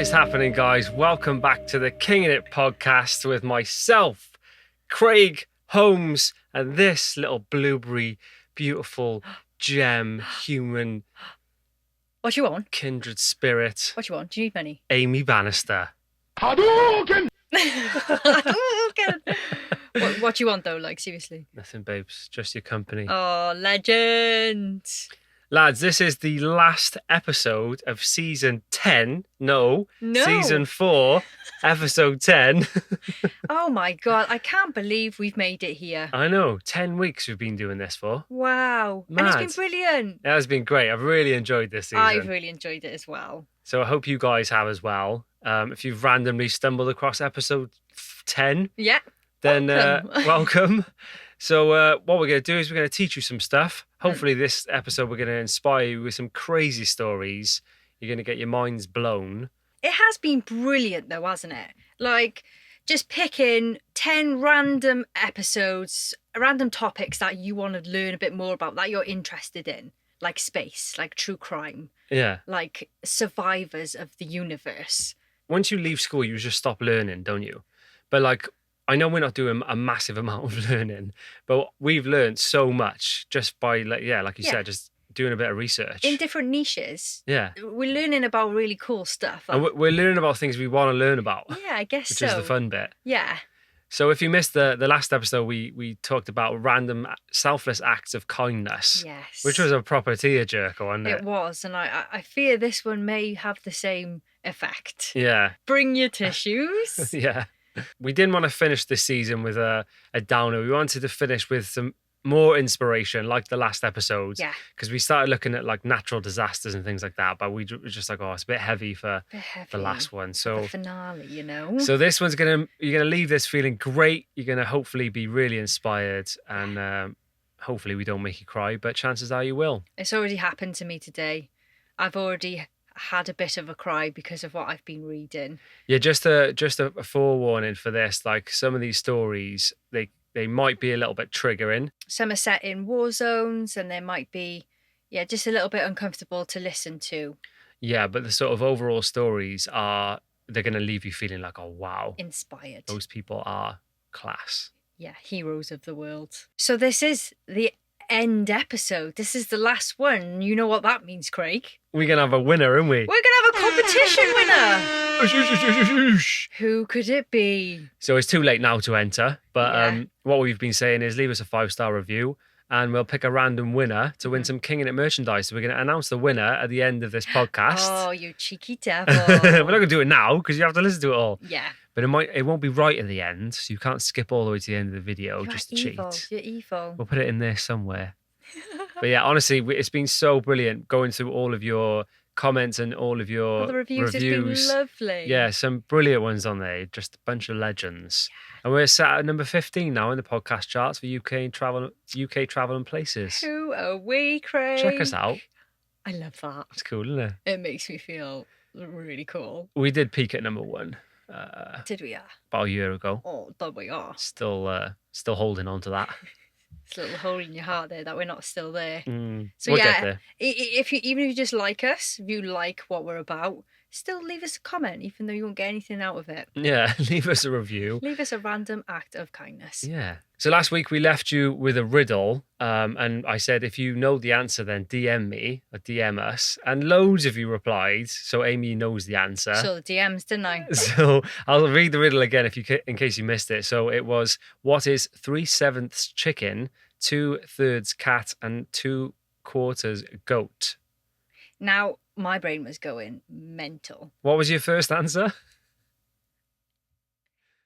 What is happening, guys? Welcome back to the King in It podcast with myself, Craig Holmes, and this little blueberry, beautiful gem, human, What you want? kindred spirit, What you want? Do you need money? Amy Bannister. Hadouken! What you want though? Like seriously? Nothing, babes. Just your company. Oh, legend! Lads, this is the last episode of season 10. No. Season 4, episode 10. Oh my god, I can't believe we've made it here. I know. 10 weeks we've been doing this for. Wow. Mad. And it's been brilliant. It has been great. I've really enjoyed this season. I've really enjoyed it as well. So I hope you guys have as well. If you've randomly stumbled across episode 10, Yeah. then welcome. welcome. So what we're going to do is we're going to teach you some stuff. Hopefully this episode we're going to inspire you with some crazy stories. You're going to get your minds blown. It has been brilliant though, hasn't it? Like, just picking 10 random episodes, random topics that you want to learn a bit more about, that you're interested in. Like space, like true crime. Yeah. Like survivors of the universe. Once you leave school, you just stop learning, don't you? But like, I know we're not doing a massive amount of learning, but we've learned so much just by, like you said, just doing a bit of research. In different niches. Yeah. We're learning about really cool stuff. And we're learning about things we want to learn about. Yeah, I guess which so. is the fun bit. Yeah. So if you missed the last episode, we talked about random selfless acts of kindness. Yes. Which was a proper tearjerker, wasn't it? It was. And I fear this one may have the same effect. Yeah. Bring your tissues. Yeah. We didn't want to finish this season with a downer. We wanted to finish with some more inspiration, like the last episode. Yeah. Because we started looking at like natural disasters and things like that, but we were just like, oh, it's a bit heavy for the last one. So the finale, you know. So this one's you're gonna leave this feeling great. You're gonna hopefully be really inspired, and hopefully we don't make you cry, but chances are you will. It's already happened to me today. I've already had a bit of a cry because of what I've been reading. Yeah, just a forewarning for this. Like, some of these stories, they might be a little bit triggering. Some are set in war zones, and they might be, just a little bit uncomfortable to listen to. Yeah, but the sort of overall stories they're going to leave you feeling like, oh, wow. Inspired. Those people are class. Yeah, heroes of the world. So this is the end episode. This is the last one. You know what that means, Craig? We're going to have a winner, aren't we? We're going to have a competition winner. Who could it be? So it's too late now to enter, but what we've been saying is leave us a 5-star review and we'll pick a random winner to win some King in It merchandise. So we're going to announce the winner at the end of this podcast. Oh, you cheeky devil. We're not going to do it now because you have to listen to it all. Yeah. But it won't be right at the end, so you can't skip all the way to the end of the video just to cheat. You're evil. We'll put it in there somewhere. But yeah, honestly, it's been so brilliant going through all of your comments and all of your the reviews. It's been lovely. Yeah, some brilliant ones on there. Just a bunch of legends. Yeah. And we're sat at number 15 now in the podcast charts for UK travel and places. Who are we, Craig? Check us out. I love that. It's cool, isn't it? It makes me feel really cool. We did peak at number 1. Did we? About a year ago. Oh, there we are. Still holding on to that. It's a little hole in your heart there that we're not still there. So we'll get there. Even if you just like us, if you like what we're about, still leave us a comment, even though you won't get anything out of it. Yeah, leave us a review. Leave us a random act of kindness. Yeah. So last week we left you with a riddle, and I said if you know the answer, then DM me or DM us, and loads of you replied. So Amy knows the answer. So the DMs, didn't I? So I'll read the riddle again in case you missed it. So it was, what is 3/7 chicken, 2/3 cat, and 2/4 goat? Now my brain was going mental. What was your first answer?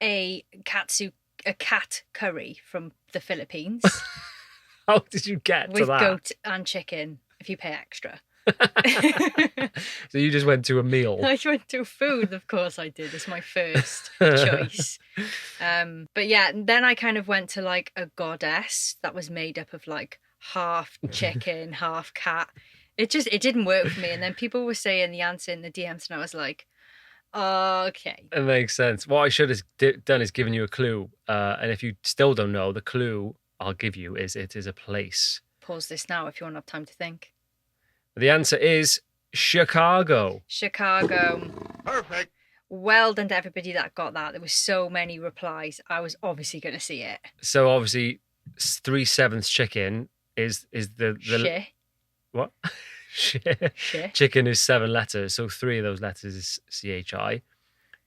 A cat curry from the Philippines. How did you get to that? With goat and chicken, if you pay extra. So you just went to a meal? I went to food, of course I did. It's my first choice. But yeah, then I kind of went to like a goddess that was made up of like half chicken, half cat. It didn't work for me. And then people were saying the answer in the DMs, and I was like, okay. It makes sense. What I should have done is given you a clue. And if you still don't know, the clue I'll give you is it is a place. Pause this now if you want to have time to think. The answer is Chicago. Chicago. Perfect. Well done to everybody that got that. There were so many replies. I was obviously going to see it. So obviously 3/7 chicken is the Shit. what? Shit. Shit. Chicken is 7 letters, so 3 of those letters is CHI.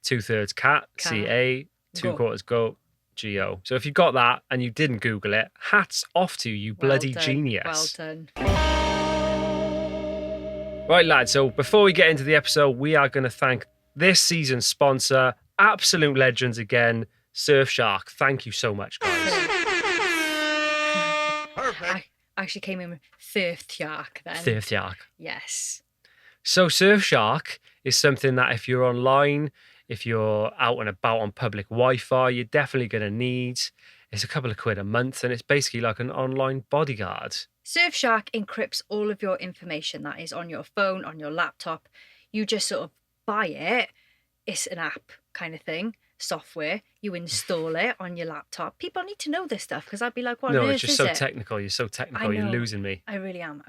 2/3 cat, CA. 2/4 goat, GO. So if you got that and you didn't Google it, hats off to you, bloody genius. Well done. Right, lads, so before we get into the episode, we are going to thank this season's sponsor, absolute legends again, Surfshark. Thank you so much, guys. Perfect. I actually came in with Surfshark then. Surfshark. Yes. So Surfshark is something that if you're online, if you're out and about on public Wi-Fi, you're definitely going to need. It's a couple of quid a month, and it's basically like an online bodyguard. Surfshark encrypts all of your information that is on your phone, on your laptop. You just sort of buy it. It's an app kind of thing, software. You install it on your laptop. People need to know this stuff because I'd be like, what on earth it's just is so it? technical. You're so technical. I You're know. losing me. I really am.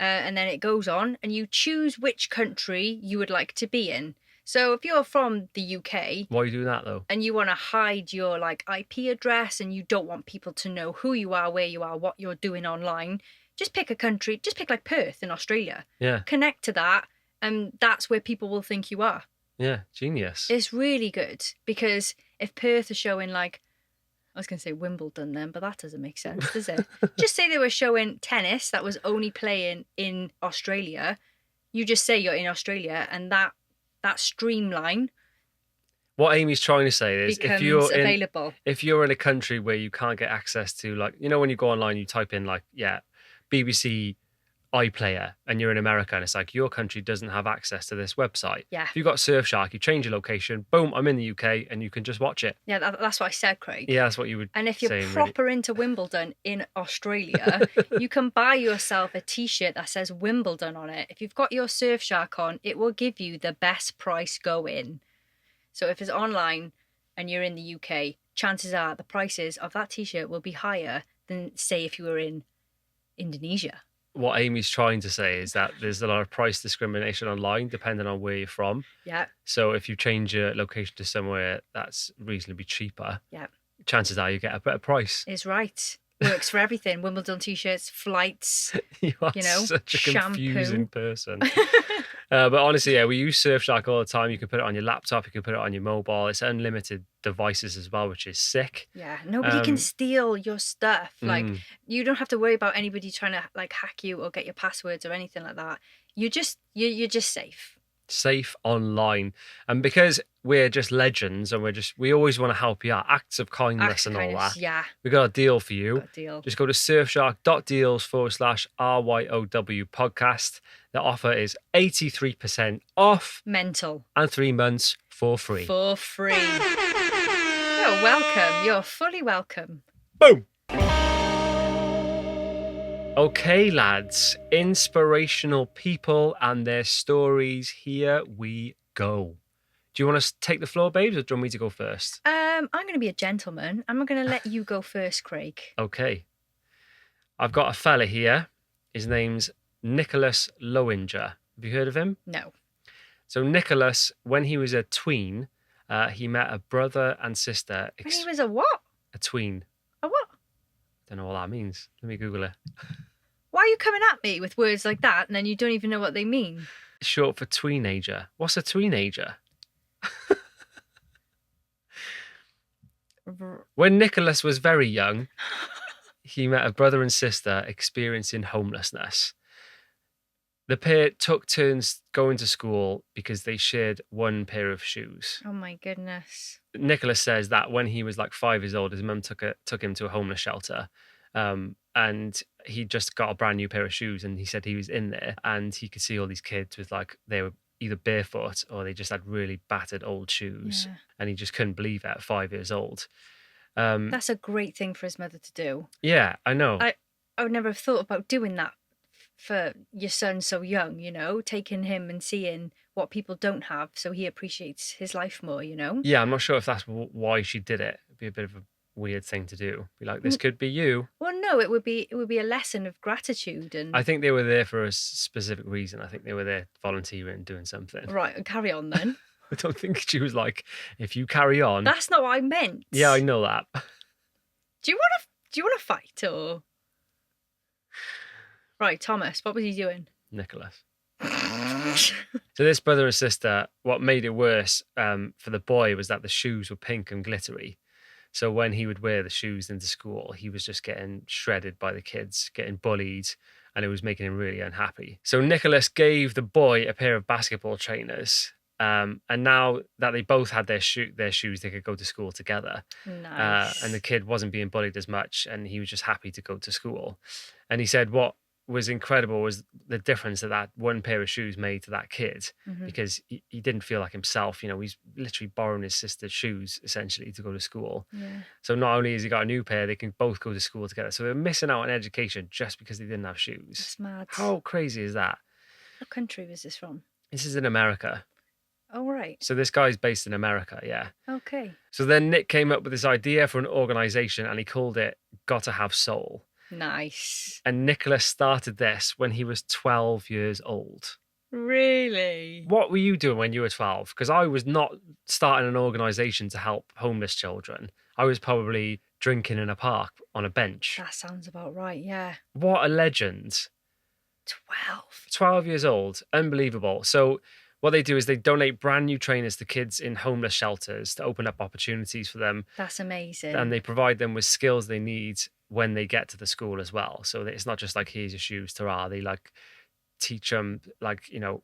And then it goes on and you choose which country you would like to be in. So if you're from the UK... Why are you doing that, though? And you want to hide your IP address and you don't want people to know who you are, where you are, what you're doing online, just pick a country. Just pick like Perth in Australia. Yeah. Connect to that and that's where people will think you are. Yeah, genius. It's really good because if Perth are showing I was going to say Wimbledon then, but that doesn't make sense, does it? Just say they were showing tennis that was only playing in Australia. You just say you're in Australia and that streamline what Amy's trying to say is becomes available. If you're in a country where you can't get access to when you go online, you type in BBC iPlayer and you're in America and it's like your country doesn't have access to this website. Yeah. If you've got Surfshark, you change your location, boom, I'm in the UK and you can just watch it. Yeah, that's what I said, Craig. Yeah, that's what you would And if you're proper into Wimbledon in Australia, you can buy yourself a t-shirt that says Wimbledon on it. If you've got your Surfshark on, it will give you the best price going. So if it's online and you're in the UK, chances are the prices of that t-shirt will be higher than, say, if you were in Indonesia. What Amy's trying to say is that there's a lot of price discrimination online depending on where you're from. Yeah. So if you change your location to somewhere that's reasonably cheaper, yeah, chances are you get a better price. Is right. Works for everything. Wimbledon t-shirts, flights, you are such a shampoo. Confusing person. But honestly, yeah, we use Surfshark all the time. You can put it on your laptop, you can put it on your mobile. It's unlimited devices as well, which is sick. Yeah, nobody can steal your stuff. You don't have to worry about anybody trying to hack you or get your passwords or anything like that. You're just safe. Safe online. And because we're just legends and we always want to help you out, acts of kindness and all that. Yeah. We got a deal for you. Got a deal. Just go to surfshark.deals/RYOW podcast. The offer is 83% off. Mental. And 3 months for free. For free. You're welcome. You're fully welcome. Boom. Okay, lads. Inspirational people and their stories. Here we go. Do you want to take the floor, babes, or do you want me to go first? I'm going to be a gentleman. I'm going to let you go first, Craig. Okay. I've got a fella here. His name's Nicholas Lowinger. Have you heard of him? No. So Nicholas, when he was a tween, he met a brother and sister. When he was a what? A tween. A what? Don't know what that means. Let me Google it. Why are you coming at me with words like that and then you don't even know what they mean? It's short for tweenager. What's a tweenager? When Nicholas was very young, he met a brother and sister experiencing homelessness. The pair took turns going to school because they shared one pair of shoes. Oh my goodness. Nicholas says that when he was 5 years old, his mum took him to a homeless shelter. And he just got a brand new pair of shoes, and he said he was in there and he could see all these kids with they were either barefoot or they just had really battered old shoes. Yeah. And he just couldn't believe it at 5 years old. That's a great thing for his mother to do. Yeah, I know. I would never have thought about doing that for your son so young, taking him and seeing what people don't have so he appreciates his life more, Yeah, I'm not sure if that's why she did it. It'd be a bit of a weird thing to do. Be like, this could be you. Well, no, it would be a lesson of gratitude. And I think they were there for a specific reason. I think they were there volunteering and doing something. Right, carry on then. I don't think she was like, if you carry on. That's not what I meant. Yeah, I know that. Do you want to fight or? Right, Thomas, what was he doing? Nicholas. So this brother and sister, what made it worse for the boy was that the shoes were pink and glittery. So when he would wear the shoes into school, he was just getting shredded by the kids, getting bullied, and it was making him really unhappy. So Nicholas gave the boy a pair of basketball trainers. And now that they both had their shoes, they could go to school together. Nice. And the kid wasn't being bullied as much, and he was just happy to go to school. And he said what was incredible was the difference that one pair of shoes made to that kid, because he didn't feel like himself. You know, he's literally borrowing his sister's shoes essentially to go to school. Yeah. So not only has he got a new pair, they can both go to school together. So they're missing out on education just because they didn't have shoes. That's mad. How crazy is that? What country was this from? This is in America. Oh, right. So this guy's based in America, yeah. Okay. So then Nick came up with this idea for an organization, and he called it Gotta Have Soul. Nice. And Nicholas started this when he was 12 years old. Really? What were you doing when you were 12? Because I was not starting an organization to help homeless children. I was probably drinking in a park on a bench. That sounds about right, yeah. What a legend. 12. 12 years old. Unbelievable. So what they do is they donate brand new trainers to kids in homeless shelters to open up opportunities for them. That's amazing. And they provide them with skills they need when they get to the school as well. So it's not just like, here's your shoes, ta-ra. They like teach them like, you know,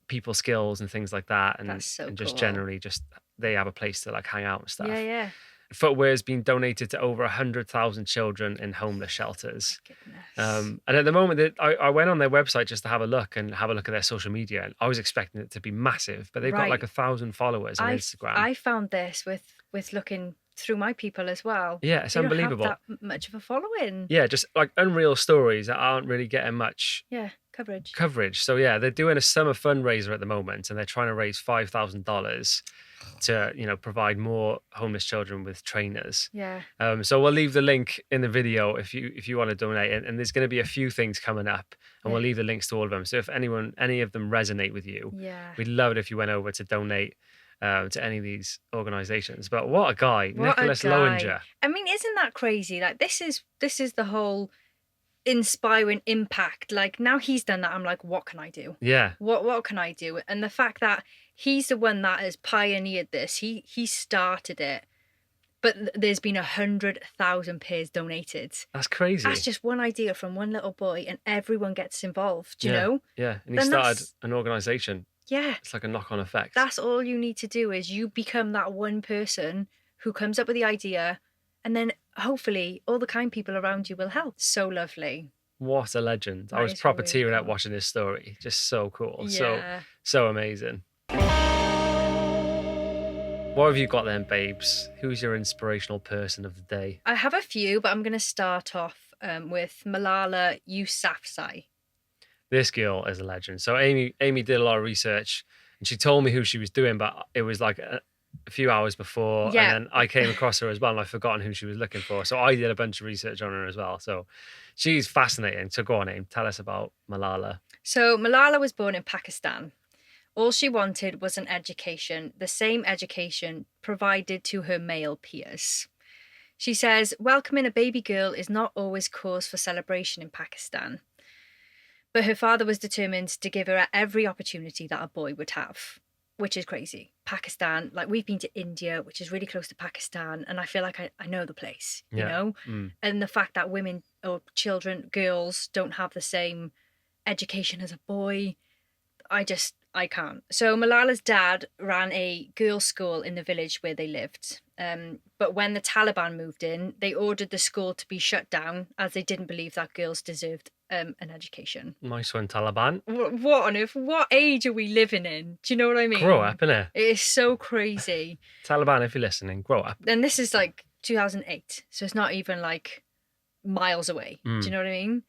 people skills and things like that. And, That's so and just cool. generally just they have a place to like hang out and stuff. Yeah, yeah. Footwear has been donated to over 100,000 children in homeless shelters. Goodness. And at the moment, I went on their website just to have a look at their social media. And I was expecting it to be massive, but they've got like 1,000 followers on Instagram. I found this with looking through my people as well. Yeah, it's they unbelievable. Don't have that much of a following. Yeah, just like unreal stories that aren't really getting much coverage. So yeah, they're doing a summer fundraiser at the moment, and they're trying to raise $5,000 to, you know, provide more homeless children with trainers. Yeah. So we'll leave the link in the video if you want to donate, and there's going to be a few things coming up, and we'll leave the links to all of them. So if any of them resonate with you, we'd love it if you went over to donate to any of these organizations. But what a guy, Nicholas Lowinger. I mean, isn't that crazy? Like this is the whole inspiring impact. Like now he's done that, I'm like, what can I do? Yeah. What can I do? And the fact that he's the one that has pioneered this, he started it, but there's been 100,000 pairs donated. That's crazy. That's just one idea from one little boy, and everyone gets involved. You know? Yeah. And he started an organization. Yeah. It's like a knock-on effect. That's all you need to do is you become that one person who comes up with the idea, and then hopefully all the kind people around you will help. So lovely. What a legend. I was proper tearing up watching this story. Just so cool. Yeah. So amazing. What have you got then, babes? Who's your inspirational person of the day? I have a few, but I'm going to start off with Malala Yousafzai. This girl is a legend. So Amy did a lot of research, and she told me who she was doing, but it was like a few hours before, and then I came across her as well, and I've forgotten who she was looking for. So I did a bunch of research on her as well. So she's fascinating. So go on, Amy, tell us about Malala. So Malala was born in Pakistan. All she wanted was an education, the same education provided to her male peers. She says, welcoming a baby girl is not always cause for celebration in Pakistan. But her father was determined to give her every opportunity that a boy would have, which is crazy. Pakistan, like we've been to India, which is really close to Pakistan, and I feel like I know the place, you know? And the fact that women or children, girls, don't have the same education as a boy, I can't. So Malala's dad ran a girls' school in the village where they lived. But when the Taliban moved in, they ordered the school to be shut down as they didn't believe that girls deserved an education. Nice one, Taliban. What on earth? What age are we living in? Do you know what I mean? Grow up, innit? It is so crazy. Taliban, if you're listening, grow up. And this is like 2008, so it's not even like miles away. Do you know what I mean?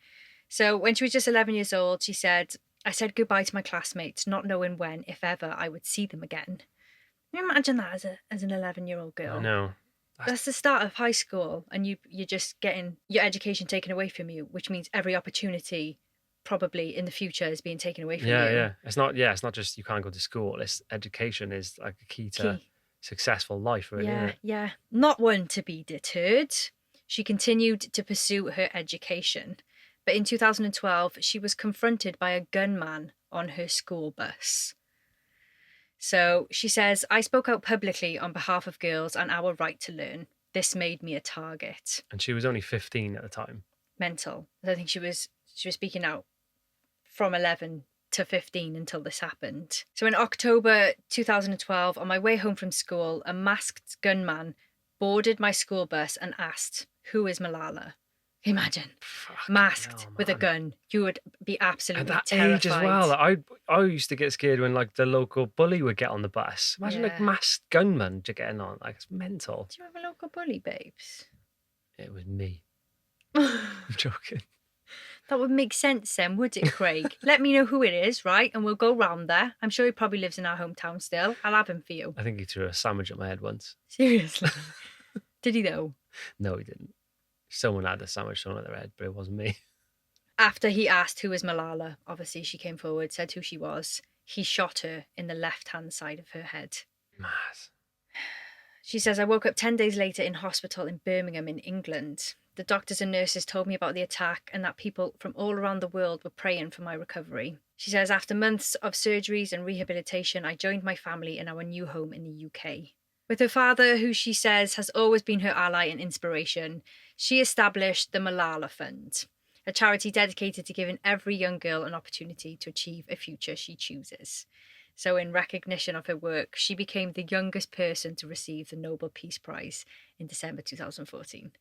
So when she was just 11 years old, she said, I said goodbye to my classmates, not knowing when, if ever, I would see them again. Can you imagine that as an 11-year-old girl? No. That's the start of high school, and you're just getting your education taken away from you, which means every opportunity probably in the future is being taken away from Yeah, you. yeah. It's not just you can't go to school. It's education is like a key to Key. successful life, really, isn't Yeah, it? yeah. Not one to be deterred. She continued to pursue her education. But in 2012, she was confronted by a gunman on her school bus. So she says, I spoke out publicly on behalf of girls and our right to learn. This made me a target. And she was only 15 at the time. Mental. I think she was speaking out from 11 to 15 until this happened. So in October 2012, on my way home from school, a masked gunman boarded my school bus and asked, "Who is Malala?" Imagine. Fucking Masked hell, with a man. gun. You would be absolutely At that terrified. age as well. I used to get scared when like the local bully would get on the bus. Imagine like Yeah. masked gunmen just getting on. Like it's mental. Do you have a local bully, babes? It was me. That I'm joking. would make sense then, would it, Craig? Let me know who it is, right? And we'll go round there. I'm sure he probably lives in our hometown still. I'll have him for you. I think he threw a sandwich at my head once. Seriously. Did he though? No, he didn't. Someone had a sandwich thrown at their head, but it wasn't me. After he asked who was Malala, obviously she came forward, said who she was. He shot her in the left-hand side of her head. Mad. She says, I woke up 10 days later in hospital in Birmingham in England. The doctors and nurses told me about the attack and that people from all around the world were praying for my recovery. She says, after months of surgeries and rehabilitation, I joined my family in our new home in the UK. With her father, who she says has always been her ally and inspiration, she established the Malala Fund, a charity dedicated to giving every young girl an opportunity to achieve a future she chooses. So in recognition of her work, she became the youngest person to receive the Nobel Peace Prize in December 2014.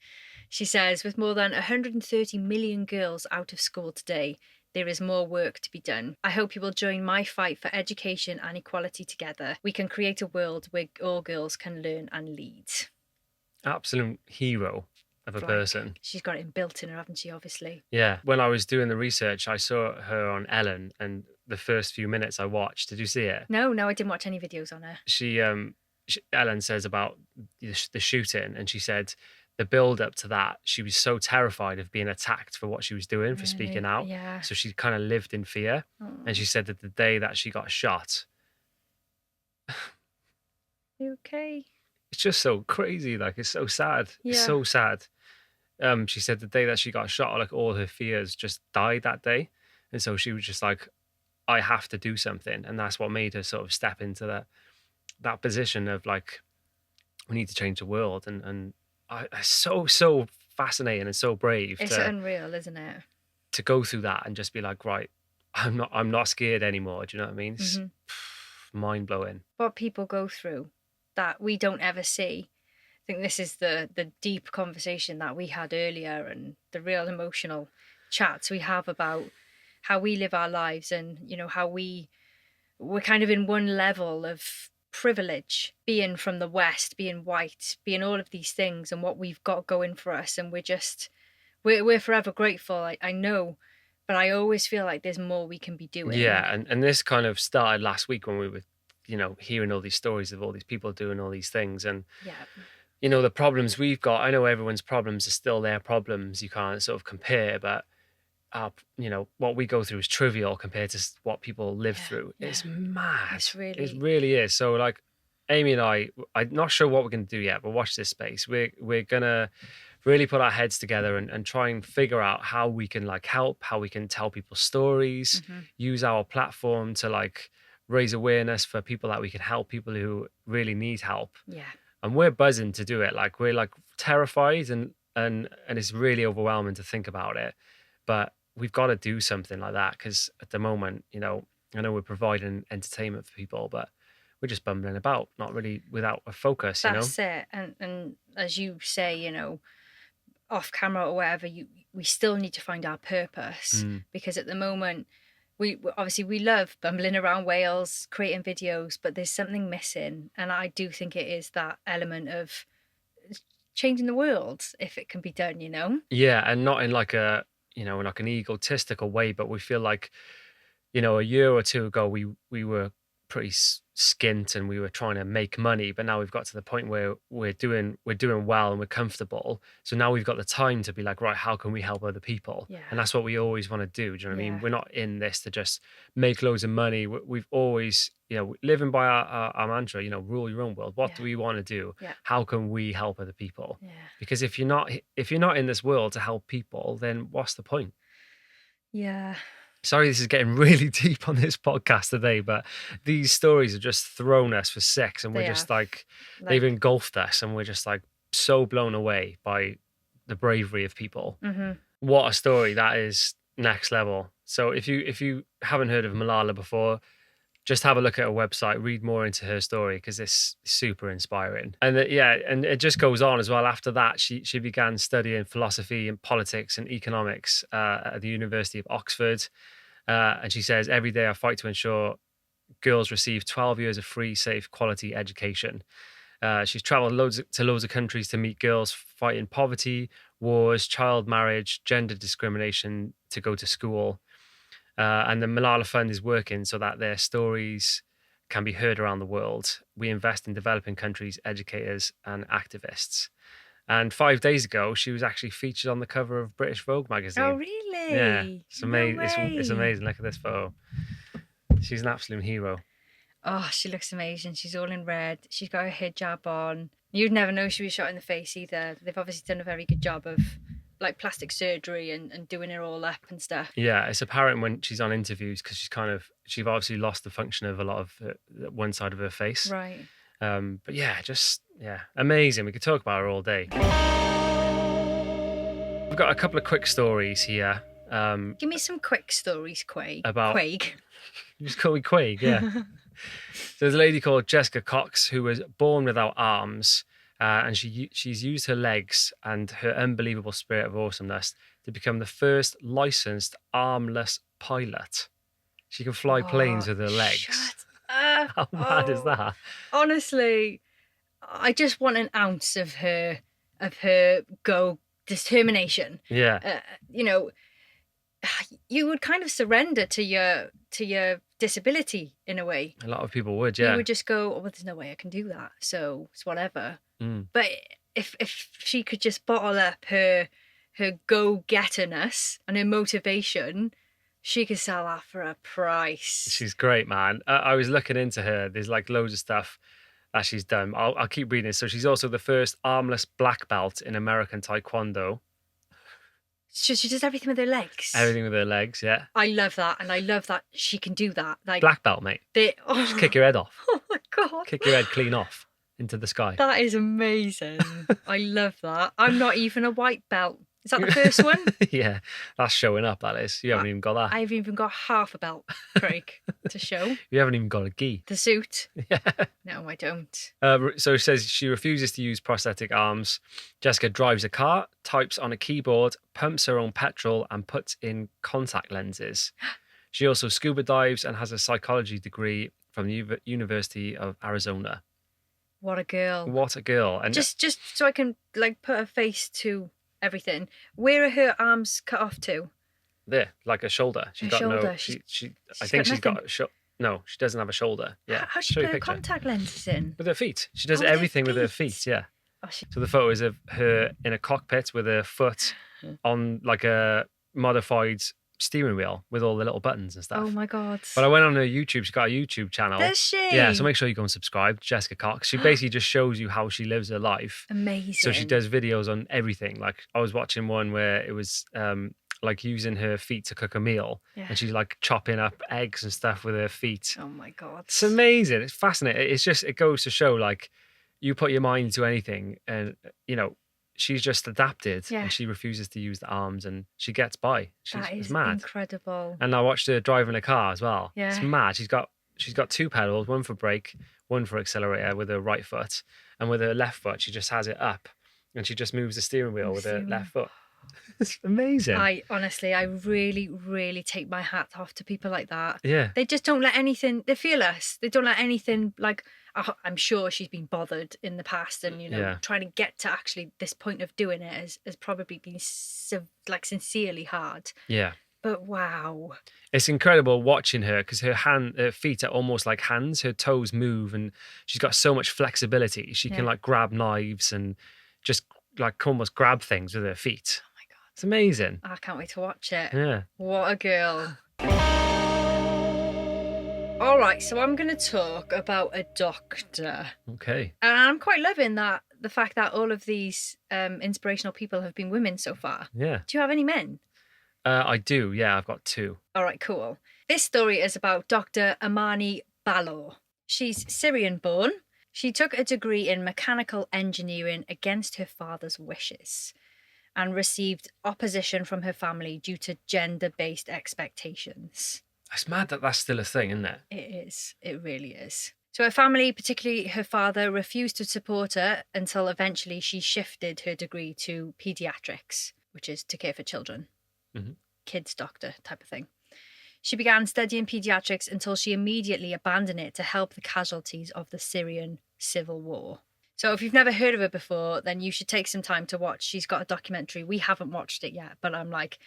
She says, with more than 130 million girls out of school today, there is more work to be done. I hope you will join my fight for education and equality together. We can create a world where all girls can learn and lead. Absolute hero of a person. She's got it built in her, haven't she, obviously? Yeah. When I was doing the research, I saw her on Ellen, and the first few minutes I watched, did you see it? No, I didn't watch any videos on her. Ellen says about the shooting, and she said the build up to that, she was so terrified of being attacked for what she was doing, for speaking out. Yeah. So she kind of lived in fear. And she said that the day that she got shot, You okay? it's just so crazy. Like, it's so sad. It's Yeah. so sad. She said the day that she got shot, like all her fears just died that day. And so she was just like, I have to do something. And that's what made her sort of step into that position of like, we need to change the world. And it's so fascinating and so brave. It's unreal, isn't it? To go through that and just be like, right, I'm not scared anymore. Do you know what I mean? It's mind blowing. What people go through that we don't ever see. I think this is the deep conversation that we had earlier and the real emotional chats we have about how we live our lives and, you know, how we're kind of in one level of privilege, being from the West, being white, being all of these things and what we've got going for us. And we're forever grateful. I know, but I always feel like there's more we can be doing. Yeah. And this kind of started last week when we were, you know, hearing all these stories of all these people doing all these things. And, you know, the problems we've got, I know everyone's problems are still their problems. You can't sort of compare, but you know, what we go through is trivial compared to what people live through. Yeah. It's mad. It really is. So like Amy and I'm not sure what we're going to do yet, but watch this space. We're going to really put our heads together and try and figure out how we can like help, how we can tell people stories, use our platform to like raise awareness for people that we can help, people who really need help. Yeah. And we're buzzing to do it. Like we're like terrified and it's really overwhelming to think about it. But we've got to do something like that because at the moment, you know, I know we're providing entertainment for people, but we're just bumbling about, not really without a focus, That's it. And as you say, you know, off camera or whatever, we still need to find our purpose because at the moment, we love bumbling around Wales, creating videos, but there's something missing. And I do think it is that element of changing the world if it can be done, you know? Yeah, and not in like a, you know, like an egotistical way, but we feel like, you know, a year or two ago, we were pretty skint and we were trying to make money, but now we've got to the point where we're doing well and we're comfortable. So now we've got the time to be like, right, how can we help other people? Yeah. And that's what we always want to do. Do you know what I Yeah. mean? We're not in this to just make loads of money. We've always, living by our mantra, rule your own world. What do we want to do? Yeah. How can we help other people? Yeah. Because if you're not in this world to help people, then what's the point? Yeah. Sorry, this is getting really deep on this podcast today, but these stories have just thrown us for six, and we're just like they've engulfed us, and we're just like so blown away by the bravery of people. Mm-hmm. What a story that is, next level. So if you haven't heard of Malala before, just have a look at her website, read more into her story, because it's super inspiring. And and it just goes on as well. After that, she began studying philosophy and politics and economics at the University of Oxford. And she says, every day I fight to ensure girls receive 12 years of free, safe, quality education. She's traveled to loads of countries to meet girls fighting poverty, wars, child marriage, gender discrimination, to go to school. And the Malala Fund is working so that their stories can be heard around the world. We invest in developing countries, educators, and activists. And 5 days ago, she was actually featured on the cover of British Vogue magazine. Oh, really? Yeah, it's amazing. No way. It's amazing. Look at this photo. She's an absolute hero. Oh, she looks amazing. She's all in red. She's got her hijab on. You'd never know she was shot in the face either. They've obviously done a very good job of like plastic surgery and doing it all up and stuff. Yeah, it's apparent when she's on interviews, because she's obviously lost the function of a lot of one side of her face. Right. But amazing. We could talk about her all day. We've got a couple of quick stories here. Give me some quick stories, Quaig. About Quaig. You just call me Quaig, yeah. So there's a lady called Jessica Cox who was born without arms. And she's used her legs and her unbelievable spirit of awesomeness to become the first licensed armless pilot. She can fly planes with her legs. Shut up. How mad is that? Honestly, I just want an ounce of her determination. Yeah. You would kind of surrender to your disability in a way. A lot of people would, yeah. You would just go, oh, well, there's no way I can do that, so it's whatever. But if she could just bottle up her go-getterness and her motivation, she could sell that for a price. She's great, man. I was looking into her. There's like loads of stuff that she's done. I'll keep reading. So she's also the first armless black belt in American Taekwondo. She does everything with her legs. Everything with her legs, yeah. I love that, and I love that she can do that. Like black belt, mate. Just kick your head off. Oh my God. Kick your head clean off into the sky. That is amazing. I love that. I'm not even a white belt. Is that the first one? Yeah, that's showing up, that is. You haven't even got that. I haven't even got half a belt, Craig, to show. You haven't even got a gi. The suit? Yeah. No, I don't. So it says she refuses to use prosthetic arms. Jessica drives a car, types on a keyboard, pumps her own petrol, and puts in contact lenses. She also scuba dives and has a psychology degree from the University of Arizona. What a girl. What a girl. And just so I can like put a face to everything. Where are her arms cut off to? There, like a shoulder. She's got shoulder. no. I think she's got. No, she doesn't have a shoulder. Yeah. How's she put her contact lenses in? With her feet. She does everything with her feet. Yeah. Oh, So the photo is of her in a cockpit with her foot on like a modified steering wheel with all the little buttons and stuff. Oh my God. But I went on her YouTube. She's got a YouTube channel. Does she? Yeah, so make sure you go and subscribe. Jessica Cox. She basically just shows you how she lives her life. Amazing. So she does videos on everything. Like I was watching one where it was like using her feet to cook a meal, and she's like chopping up eggs and stuff with her feet. Oh my God. It's amazing. It's fascinating. It's just, it goes to show like you put your mind to anything and, she's just adapted and she refuses to use the arms and she gets by. She's mad. Incredible. And I watched her driving a car as well. Yeah. It's mad. She's got 2 pedals, one for brake, one for accelerator with her right foot. And with her left foot, she just has it up and she just moves the steering wheel with her left foot. It's amazing. I really, really take my hat off to people like that. Yeah. They just don't let anything, they're fearless. They don't let anything, like, I'm sure she's been bothered in the past and, trying to get to actually this point of doing it has probably been sincerely hard. Yeah. But wow. It's incredible watching her because her feet are almost like hands. Her toes move, and she's got so much flexibility. She can Yeah. like grab knives and just like almost grab things with her feet. Oh my God. It's amazing. I can't wait to watch it. Yeah. What a girl. All right, so I'm going to talk about a doctor. Okay. And I'm quite loving the fact that all of these inspirational people have been women so far. Yeah. Do you have any men? I do. Yeah, I've got 2. All right, cool. This story is about Dr. Amani Balor. She's Syrian born. She took a degree in mechanical engineering against her father's wishes and received opposition from her family due to gender-based expectations. It's mad that that's still a thing, isn't it? It is. It really is. So her family, particularly her father, refused to support her until eventually she shifted her degree to pediatrics, which is to care for children. Mhm. Kids doctor type of thing. She began studying pediatrics until she immediately abandoned it to help the casualties of the Syrian civil war. So if you've never heard of her before, then you should take some time to watch. She's got a documentary. We haven't watched it yet, but I'm like,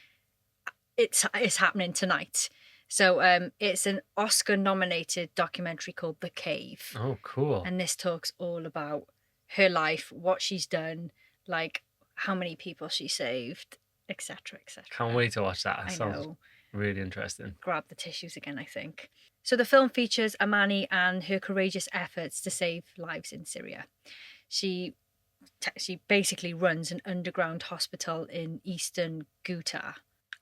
it's happening tonight. So it's an Oscar-nominated documentary called The Cave. Oh, cool. And this talks all about her life, what she's done, like how many people she saved, etc., etc. Can't wait to watch that. It I sounds know. really interesting. Grab the tissues again, I think. So the film features Amani and her courageous efforts to save lives in Syria. She basically runs an underground hospital in eastern Ghouta.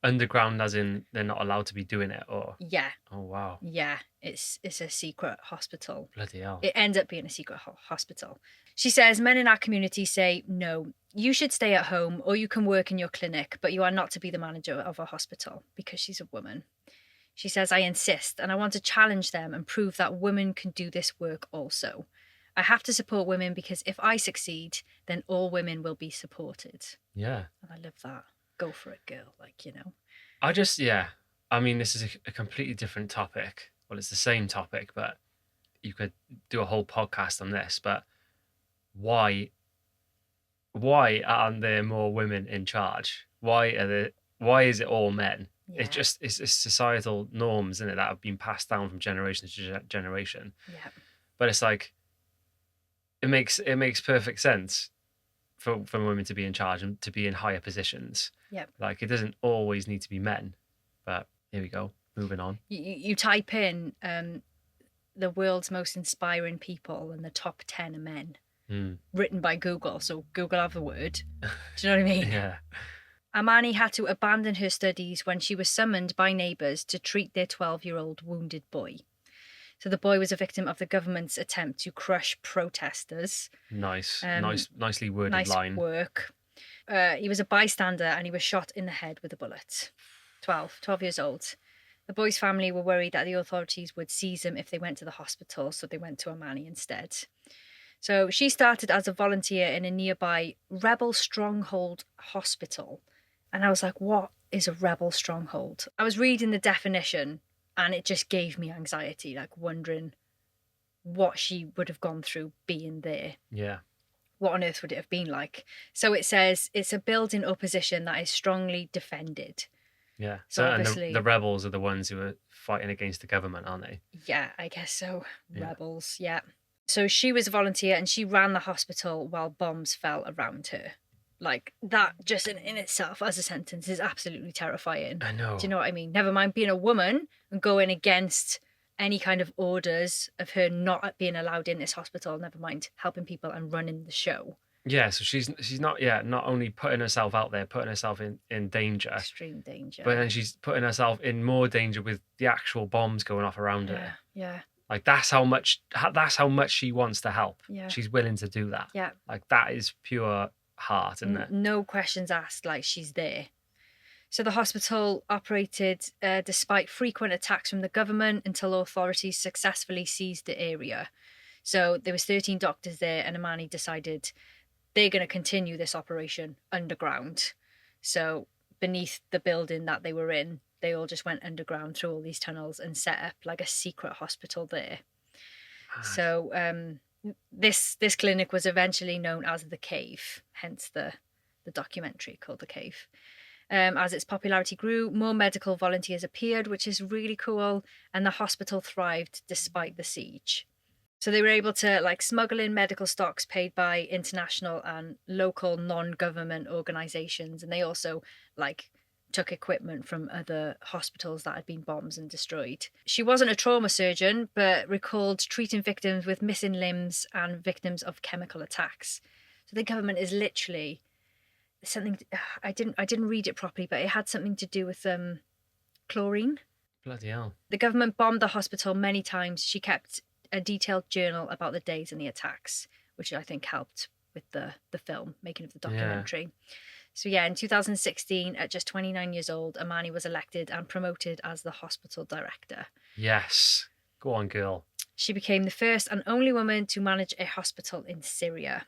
Underground, as in they're not allowed to be doing it, or? Yeah. Oh, wow. Yeah, it's a secret hospital. Bloody hell. It ends up being a secret hospital. She says, men in our community say, no, you should stay at home or you can work in your clinic, but you are not to be the manager of a hospital, because she's a woman. She says, I insist, and I want to challenge them and prove that women can do this work also. I have to support women because if I succeed, then all women will be supported. Yeah. And I love that. Go for it, girl. Like, you know. I mean, this is a completely different topic. Well, it's the same topic, but you could do a whole podcast on this. But why aren't there more women in charge? Why is it all men? Yeah. It's societal norms, isn't it, that have been passed down from generation to generation. Yeah. But it's like, it makes perfect sense for women to be in charge and to be in higher positions. Yep. Like, it doesn't always need to be men. But here we go. Moving on. You type in the world's most inspiring people and the top 10 are men. Written by Google. So Google have the word. Do you know what I mean? Yeah. Amani had to abandon her studies when she was summoned by neighbours to treat their 12-year-old wounded boy. So the boy was a victim of the government's attempt to crush protesters. Nice. Nicely worded nice line. Work. He was a bystander and he was shot in the head with a bullet. 12 years old. The boy's family were worried that the authorities would seize him if they went to the hospital, so they went to Amani instead. So she started as a volunteer in a nearby rebel stronghold hospital. And I was like, what is a rebel stronghold? I was reading the definition and it just gave me anxiety, like wondering what she would have gone through being there. Yeah. What on earth would it have been like? So it says it's a building or position that is strongly defended. Yeah. So and obviously, the rebels are the ones who are fighting against the government, aren't they? Yeah, I guess so. Yeah. Rebels, yeah. So she was a volunteer and she ran the hospital while bombs fell around her. Like, that just in itself as a sentence is absolutely terrifying. I know. Do you know what I mean? Never mind being a woman and going against any kind of orders of her not being allowed in this hospital, never mind helping people and running the show. Yeah, so she's not only putting herself out there, putting herself in danger. Extreme danger. But then she's putting herself in more danger with the actual bombs going off around her. Yeah. Like, that's how much she wants to help. Yeah. She's willing to do that. Yeah. Like, that is pure heart, isn't it? No questions asked, like, she's there. So the hospital operated despite frequent attacks from the government until authorities successfully seized the area. So there was 13 doctors there and Amani decided they're going to continue this operation underground. So beneath the building that they were in, they all just went underground through all these tunnels and set up like a secret hospital there. Mad. So this clinic was eventually known as The Cave, hence the documentary called The Cave. As its popularity grew, more medical volunteers appeared, which is really cool, and the hospital thrived despite the siege. So they were able to like smuggle in medical stocks paid by international and local non-government organizations, and they also like took equipment from other hospitals that had been bombed and destroyed. She wasn't a trauma surgeon, but recalled treating victims with missing limbs and victims of chemical attacks. So the government is literally something. I didn't read it properly, but it had something to do with chlorine. Bloody hell. The government bombed the hospital many times. She kept a detailed journal about the days and the attacks, which I think helped with the film, making of the documentary. Yeah. So yeah, in 2016, at just 29 years old, Amani was elected and promoted as the hospital director. Yes. Go on, girl. She became the first and only woman to manage a hospital in Syria.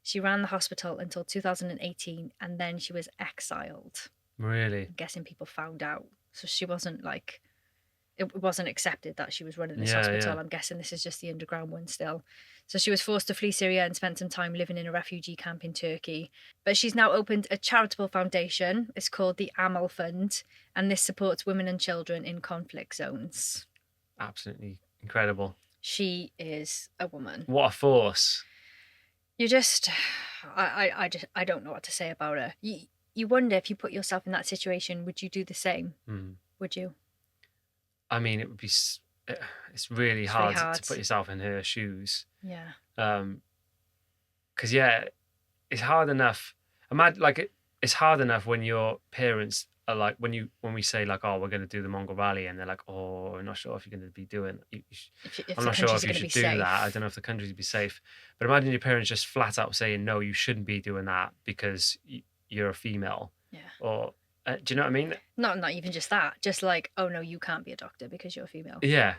She ran the hospital until 2018, and then she was exiled. Really? I'm guessing people found out. So she wasn't like... It wasn't accepted that she was running this hospital. Yeah. I'm guessing this is just the underground one still. So she was forced to flee Syria and spent some time living in a refugee camp in Turkey. But she's now opened a charitable foundation. It's called the Malala Fund, and this supports women and children in conflict zones. Absolutely incredible. She is a woman. What a force. You just... I don't know what to say about her. You wonder if you put yourself in that situation, would you do the same? Would you? I mean, it would be. It's really hard to put yourself in her shoes. Yeah. Because it's hard enough. It's hard enough when your parents are like when we say like, oh, we're going to do the Mongol rally, and they're like, oh, I'm not sure if you're going to be doing. I'm not sure if you should do that. I don't know if the country's be safe. But imagine your parents just flat out saying, no, you shouldn't be doing that because you're a female. Yeah. Or. Do you know what I mean? Not even just that. Just like, oh no, you can't be a doctor because you're female. Yeah.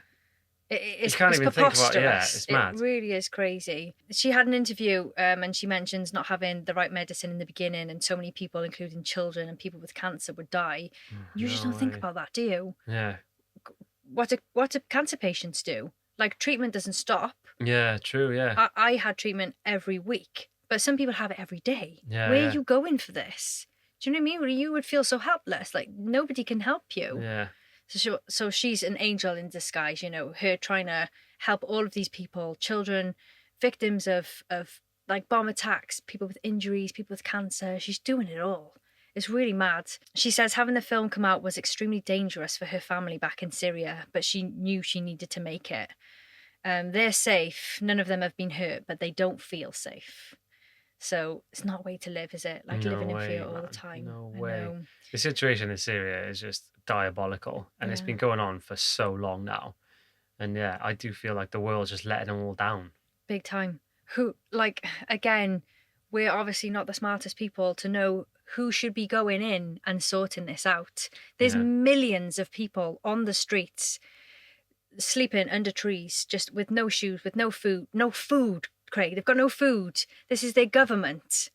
It's can't even think about it. Yeah, it's mad. It really is crazy. She had an interview and she mentions not having the right medicine in the beginning, and so many people, including children and people with cancer, would die. You just don't think about that, do you? Yeah. What do cancer patients do? Like, treatment doesn't stop. Yeah, true, yeah. I had treatment every week, but some people have it every day. Yeah, Where are you going for this? Do you know what I mean? You would feel so helpless, like nobody can help you. Yeah. So she's an angel in disguise, you know, her trying to help all of these people, children, victims of like bomb attacks, people with injuries, people with cancer. She's doing it all. It's really mad. She says having the film come out was extremely dangerous for her family back in Syria, but she knew she needed to make it. They're safe. None of them have been hurt, but they don't feel safe. So it's not a way to live, is it? Like living in fear all the time. No way. The situation in Syria is just diabolical, and it's been going on for so long now. And yeah, I do feel like the world's just letting them all down. Big time. Again, we're obviously not the smartest people to know who should be going in and sorting this out. There's millions of people on the streets sleeping under trees, just with no shoes, with no food. Craig, they've got no food. This is their government,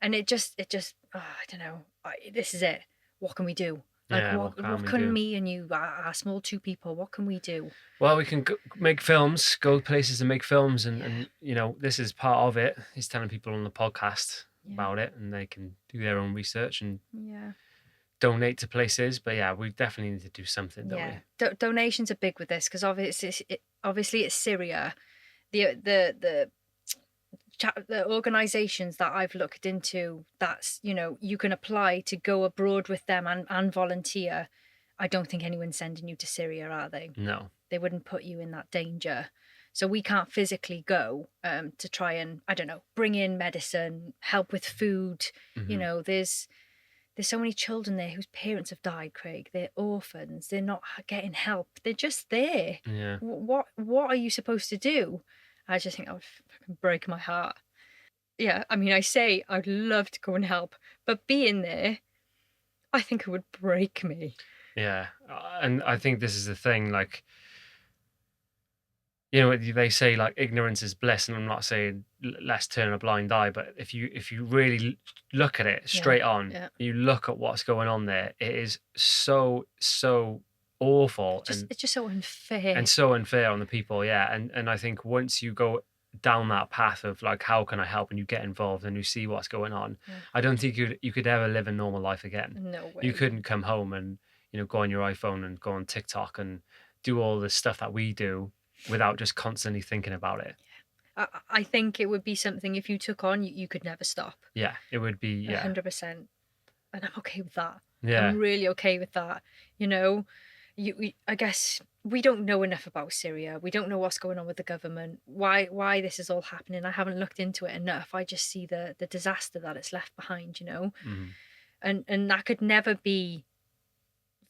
and it just I don't know. This is it. What can we do? Like, what can me and you, our small two people, what can we do? Well, we can make films, go places and make films, and you know, this is part of it. He's telling people on the podcast about it, and they can do their own research and donate to places. But yeah, we definitely need to do something, don't we? Donations are big with this because obviously it's Syria. The organisations that I've looked into, that's, you know, you can apply to go abroad with them and volunteer. I don't think anyone's sending you to Syria, are they? No. They wouldn't put you in that danger. So we can't physically go to try and, I don't know, bring in medicine, help with food. Mm-hmm. You know, there's so many children there whose parents have died, Craig. They're orphans. They're not getting help. They're just there. Yeah. What are you supposed to do? I just think that would fucking break my heart. Yeah, I mean, I say I'd love to go and help, but being there, I think it would break me. Yeah, and I think this is the thing, like, you know, they say like ignorance is bliss, and I'm not saying let's turn a blind eye, but if you really look at it straight on, you look at what's going on there, it is so awful. It's just so unfair. And so unfair on the people, and I think once you go down that path of like, how can I help, and you get involved and you see what's going on, Yeah. I don't think you could ever live a normal life again. No way. You couldn't come home and, you know, go on your iPhone and go on TikTok and do all the stuff that we do without just constantly thinking about it. I think it would be something if you took on, you could never stop. Yeah, it would be, yeah. 100%. And I'm okay with that. Yeah. I'm really okay with that. You know, I guess we don't know enough about Syria. We don't know what's going on with the government. Why this is all happening. I haven't looked into it enough. I just see the disaster that it's left behind, you know. Mm-hmm. And that could never be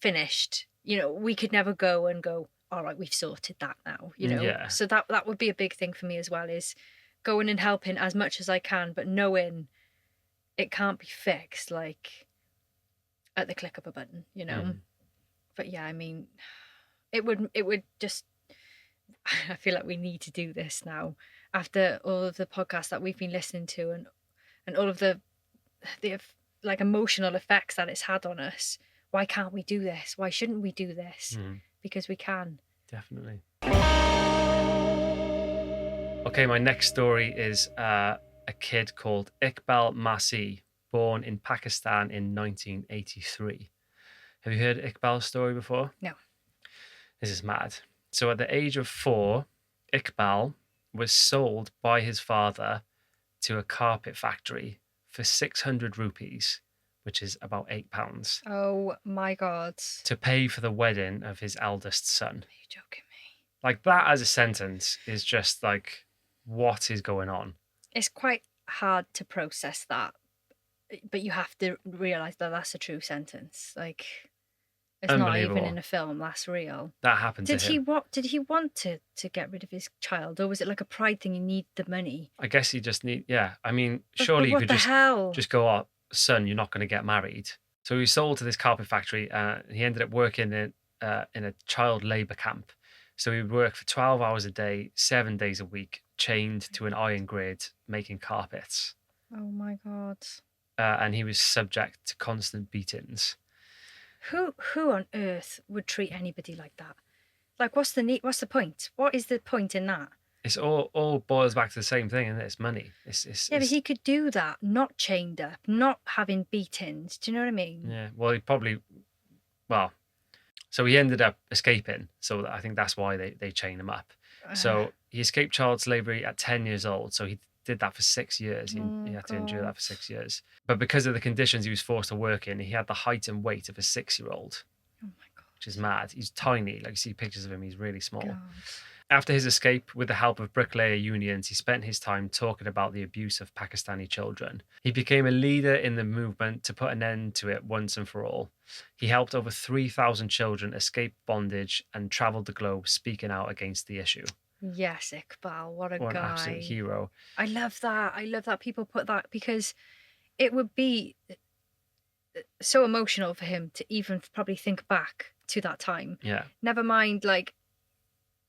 finished. You know, we could never go, all right, we've sorted that now, you know. Yeah. So that would be a big thing for me as well, is going and helping as much as I can, but knowing it can't be fixed like at the click of a button, you know. But yeah, I mean, it would just, I feel like we need to do this now after all of the podcasts that we've been listening to and all of the like emotional effects that it's had on us. Why can't we do this? Why shouldn't we do this? Because we can. Definitely. Okay, my next story is a kid called Iqbal Masih, born in Pakistan in 1983. Have you heard Iqbal's story before? No. This is mad. So at the age of 4, Iqbal was sold by his father to a carpet factory for 600 rupees, which is about £8, Oh my God. to pay for the wedding of his eldest son. Are you joking me? Like, that as a sentence is just like, what is going on? It's quite hard to process that, but you have to realise that that's a true sentence. Like, it's not even Unbelievable. in a film. That's real. That happened to him. Did he want to get rid of his child, or was it like a pride thing? You need the money. I guess he just yeah. I mean, But surely you what could the just hell? go, oh, son, you're not going to get married. So he was sold to this carpet factory. He ended up working in a child labour camp. So he would work for 12 hours a day, 7 days a week, chained to an iron grid, making carpets. Oh my God. And he was subject to constant beatings. Who on earth would treat anybody like that? Like, what's the need? What's the point? What is the point in that? It's all boils back to the same thing, isn't it? It's money. But he could do that, not chained up, not having beatings. Do you know what I mean? Yeah. Well, so he ended up escaping. So I think that's why they chained him up. So he escaped child slavery at 10 years old. So he did that for 6 years. He had to endure that for 6 years. But because of the conditions he was forced to work in, he had the height and weight of a 6-year-old. Oh my God. Which is mad. He's tiny. Like, you see pictures of him, he's really small. God. After his escape, with the help of bricklayer unions, he spent his time talking about the abuse of Pakistani children. He became a leader in the movement to put an end to it once and for all. He helped over 3,000 children escape bondage and travelled the globe speaking out against the issue. Yes, Iqbal, what a What guy. an absolute hero. I love that. I love that people put that, because it would be so emotional for him to even probably think back to that time. Yeah. Never mind, like,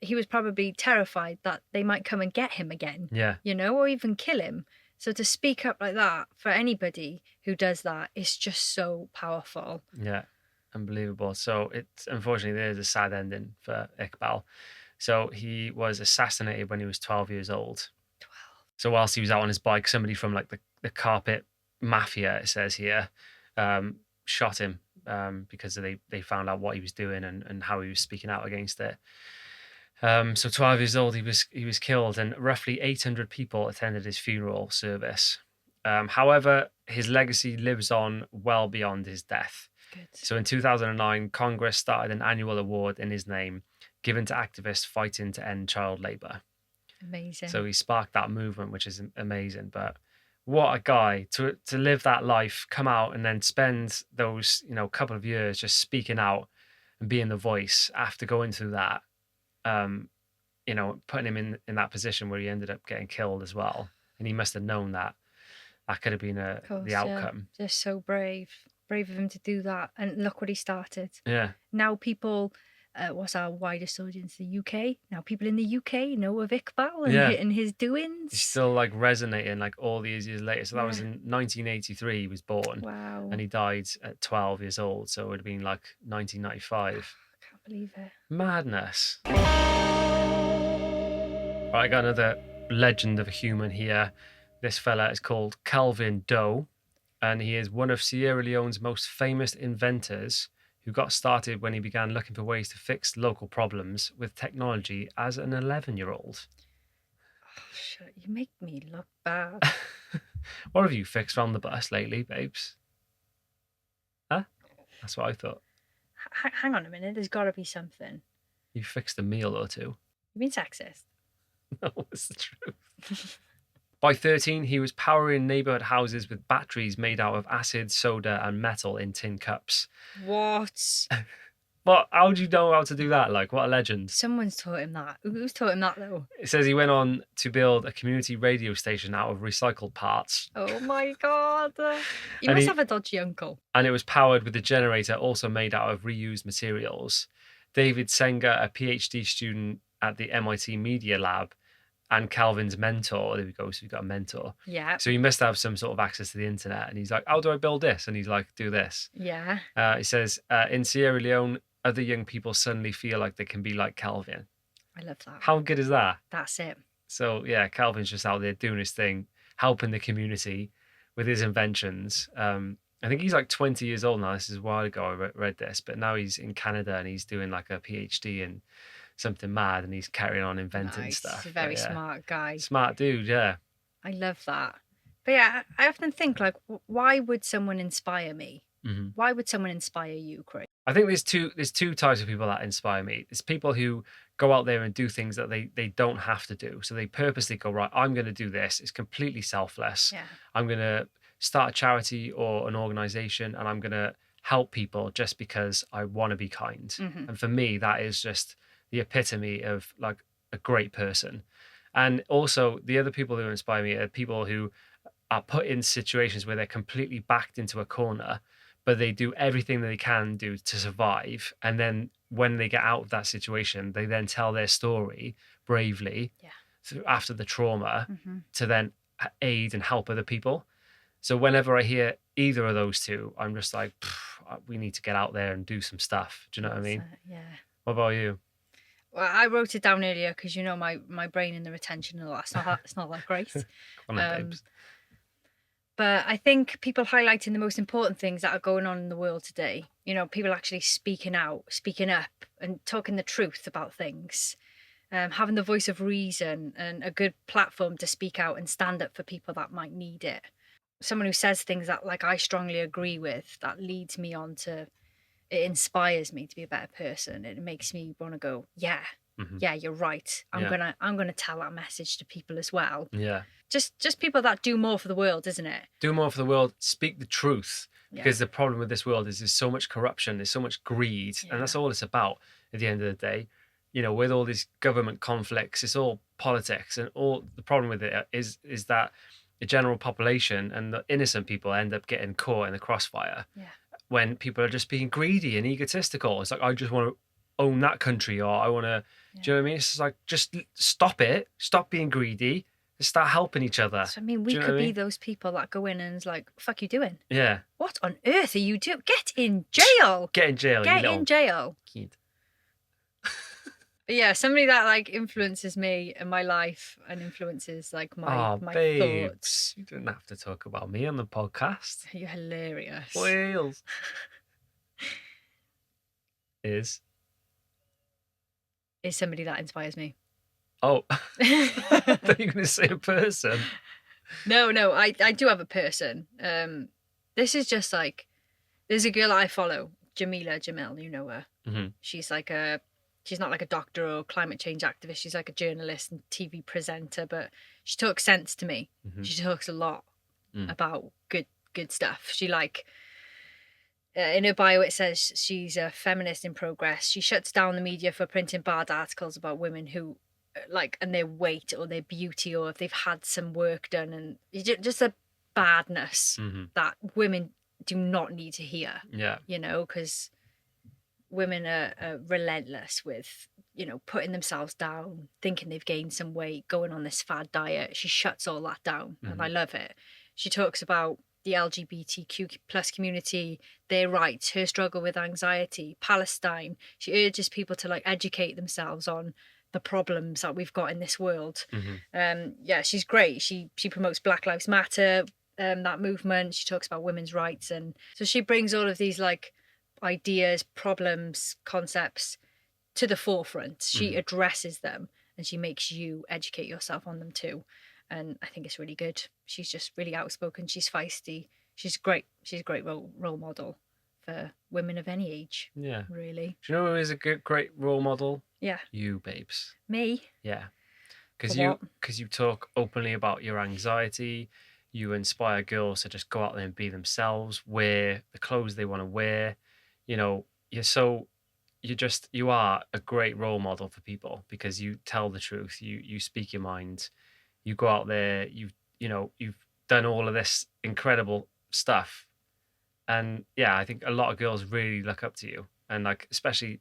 he was probably terrified that they might come and get him again. Yeah. You know, or even kill him. So to speak up like that for anybody who does that is just so powerful. Yeah. Unbelievable. So unfortunately, there's a sad ending for Iqbal. So he was assassinated when he was 12 years old. 12. So whilst he was out on his bike, somebody from like the carpet mafia, it says here, shot him because they found out what he was doing and how he was speaking out against it. So 12 years old, he was killed, and roughly 800 people attended his funeral service. However, his legacy lives on well beyond his death. Good. So in 2009, Congress started an annual award in his name, given to activists fighting to end child labour. Amazing. So he sparked that movement, which is amazing. But what a guy to live that life, come out and then spend those, couple of years just speaking out and being the voice after going through that. Putting him in that position where he ended up getting killed as well. And he must have known that could have been the outcome. Yeah. Just so brave of him to do that. And look what he started. Yeah. Now people, what's our widest audience? The UK. Now people in the UK know of Iqbal and his doings. He's still like resonating like all these years later. So that was in 1983 he was born. Wow. And he died at 12 years old. So it would have been like 1995. I can't believe it. Madness. Right, I got another legend of a human here. This fella is called Calvin Doe, and he is one of Sierra Leone's most famous inventors, who got started when he began looking for ways to fix local problems with technology as an 11-year-old. Oh, shit, you make me look bad. What have you fixed around the bus lately, babes? Huh? That's what I thought. Hang on a minute, there's got to be something. You fixed a meal or two. You mean sexist? No, it's the truth. By 13, he was powering neighborhood houses with batteries made out of acid, soda, and metal in tin cups. What? But how do you know how to do that? Like, what a legend. Someone's taught him that. Who's taught him that, though? It says he went on to build a community radio station out of recycled parts. Oh my God. You And must he- have a dodgy uncle. And it was powered with a generator also made out of reused materials. David Senger, a PhD student at the MIT Media Lab, and Calvin's mentor. There we go. So we've got a mentor. Yeah. So he must have some sort of access to the internet. And he's like, how do I build this? And he's like, do this. Yeah. He says, in Sierra Leone, other young people suddenly feel like they can be like Calvin. I love that. How good is that? That's it. So, yeah, Calvin's just out there doing his thing, helping the community with his inventions. I think he's like 20 years old now. This is a while ago I read this. But now he's in Canada and he's doing like a PhD in something mad, and he's carrying on inventing Nice. stuff. He's a very But, yeah, smart guy. smart dude, yeah. I love that. But yeah, I often think, like, why would someone inspire me? Mm-hmm. Why would someone inspire you, Craig? I think there's two types of people that inspire me. There's people who go out there and do things that they don't have to do. So they purposely go, right, I'm going to do this. It's completely selfless. Yeah. I'm going to start a charity or an organization, and I'm going to help people just because I want to be kind. Mhm. And for me, that is just the epitome of like a great person. And also the other people who inspire me are people who are put in situations where they're completely backed into a corner, but they do everything that they can do to survive. And then when they get out of that situation, they then tell their story bravely after the trauma Mhm. to then aid and help other people. So whenever I hear either of those two, I'm just like, we need to get out there and do some stuff. Do you know what I mean? Yeah. What about you? Well, I wrote it down earlier because you know my brain and the retention and all that. It's not that great. Come on, babes. But I think people highlighting the most important things that are going on in the world today. You know, people actually speaking out, speaking up, and talking the truth about things. Having the voice of reason and a good platform to speak out and stand up for people that might need it. Someone who says things that, like, I strongly agree with, that leads me on to, it inspires me to be a better person. It makes me want to go, yeah, you're right. I'm gonna tell that message to people as well. Yeah. Just people that do more for the world, isn't it? Do more for the world, speak the truth. Yeah. Because the problem with this world is there's so much corruption, there's so much greed, and that's all it's about at the end of the day. You know, with all these government conflicts, it's all politics, and all the problem with it is that the general population and the innocent people end up getting caught in the crossfire. Yeah. When people are just being greedy and egotistical. It's like, I just want to own that country, or I want to, do you know what I mean? It's just like, just stop it, stop being greedy, and start helping each other. So, I mean, we could be those people that go in and is like, fuck you doing? Yeah. What on earth are you doing? Get in jail. Get in jail. Get in jail. Kid. But yeah, somebody that like influences me and my life and influences like my babes, thoughts. you don't have to talk about me on the podcast. You're hilarious. Wales. Is somebody that inspires me. Oh, I thought you were going to say a person. No, I do have a person. This is just like, there's a girl I follow, Jamila Jamel, you know her. Mm-hmm. She's not like a doctor or climate change activist. She's like a journalist and TV presenter, but she talks sense to me. Mm-hmm. She talks a lot about good stuff. She like, in her bio it says she's a feminist in progress. She shuts down the media for printing bad articles about women who like, and their weight or their beauty, or if they've had some work done, and just a badness that women do not need to hear. Yeah, you know, because women are relentless with, you know, putting themselves down, thinking they've gained some weight, going on this fad diet. She shuts all that down, and I love it. She talks about the LGBTQ plus community, their rights, her struggle with anxiety, Palestine. She urges people to like educate themselves on the problems that we've got in this world. Mm-hmm. Yeah, she's great. She promotes Black Lives Matter, that movement. She talks about women's rights, and so she brings all of these like ideas, problems, concepts to the forefront. She addresses them, and she makes you educate yourself on them too. And I think it's really good. She's just really outspoken. She's feisty. She's great. She's a great role model for women of any age. Yeah. Really. Do you know who is a great role model? Yeah. You, babes. Me? Yeah. For Because you talk openly about your anxiety. You inspire girls to just go out there and be themselves, wear the clothes they want to wear. You know, you are a great role model for people because you tell the truth. You speak your mind. You go out there. You've done all of this incredible stuff, and yeah, I think a lot of girls really look up to you. And like, especially,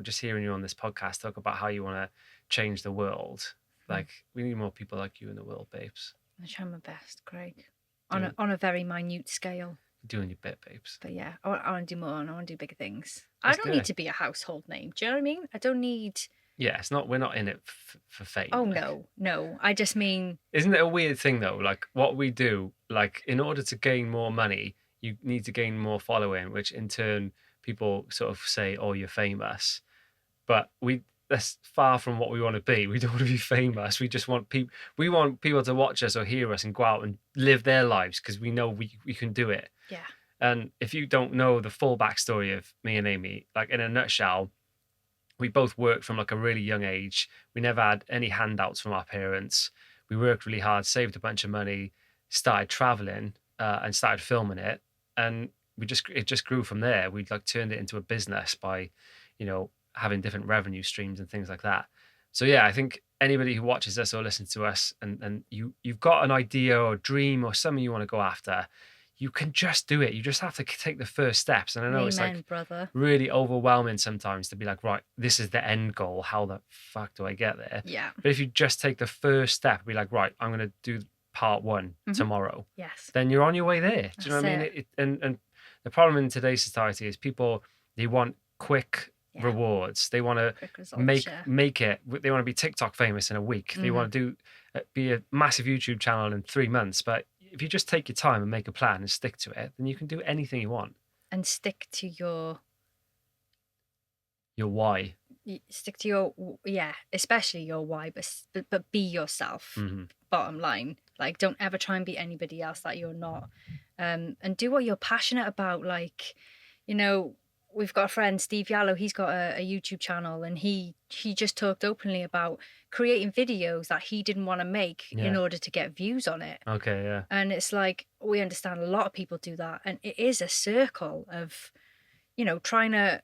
just hearing you on this podcast talk about how you want to change the world. Like, we need more people like you in the world, babes. I try my best, Craig. On a very minute scale. Doing your bit, babes. But yeah, I want to do more, and I want to do bigger things. Let's I don't need to be a household name. Do you know what I mean? I don't need. Yeah, we're not in it for fame. Oh, like. No. I just mean. Isn't it a weird thing though? Like what we do, like in order to gain more money, you need to gain more following, which in turn people sort of say, "Oh, you're famous," but that's far from what we want to be. We don't want to be famous. We just want people. We want people to watch us or hear us and go out and live their lives because we know we can do it. Yeah. And if you don't know the full backstory of me and Amy, like in a nutshell, we both worked from like a really young age. We never had any handouts from our parents. We worked really hard, saved a bunch of money, started traveling, and started filming it. And it just grew from there. We like turned it into a business by, having different revenue streams and things like that. So yeah, I think anybody who watches us or listens to us and you've got an idea or a dream or something you want to go after, you can just do it. You just have to take the first steps. And I know it's like really overwhelming sometimes to be like, right, this is the end goal. How the fuck do I get there? Yeah. But if you just take the first step, be like, right, I'm going to do part one tomorrow. Yes. Then you're on your way there. Do you know what I mean? And the problem in today's society is people, they want quick rewards. They want to make it. They want to be TikTok famous in a week. They want to be a massive YouTube channel in 3 months. But if you just take your time and make a plan and stick to it, then you can do anything you want. And stick to your why. Stick to your especially your why, but be yourself. Bottom line, like don't ever try and be anybody else that you're not, and do what you're passionate about. Like, we've got a friend, Steve Yallow, he's got a YouTube channel, and he just talked openly about creating videos that he didn't want to make in order to get views on it. Okay, yeah. And it's like, we understand a lot of people do that, and it is a circle of, trying to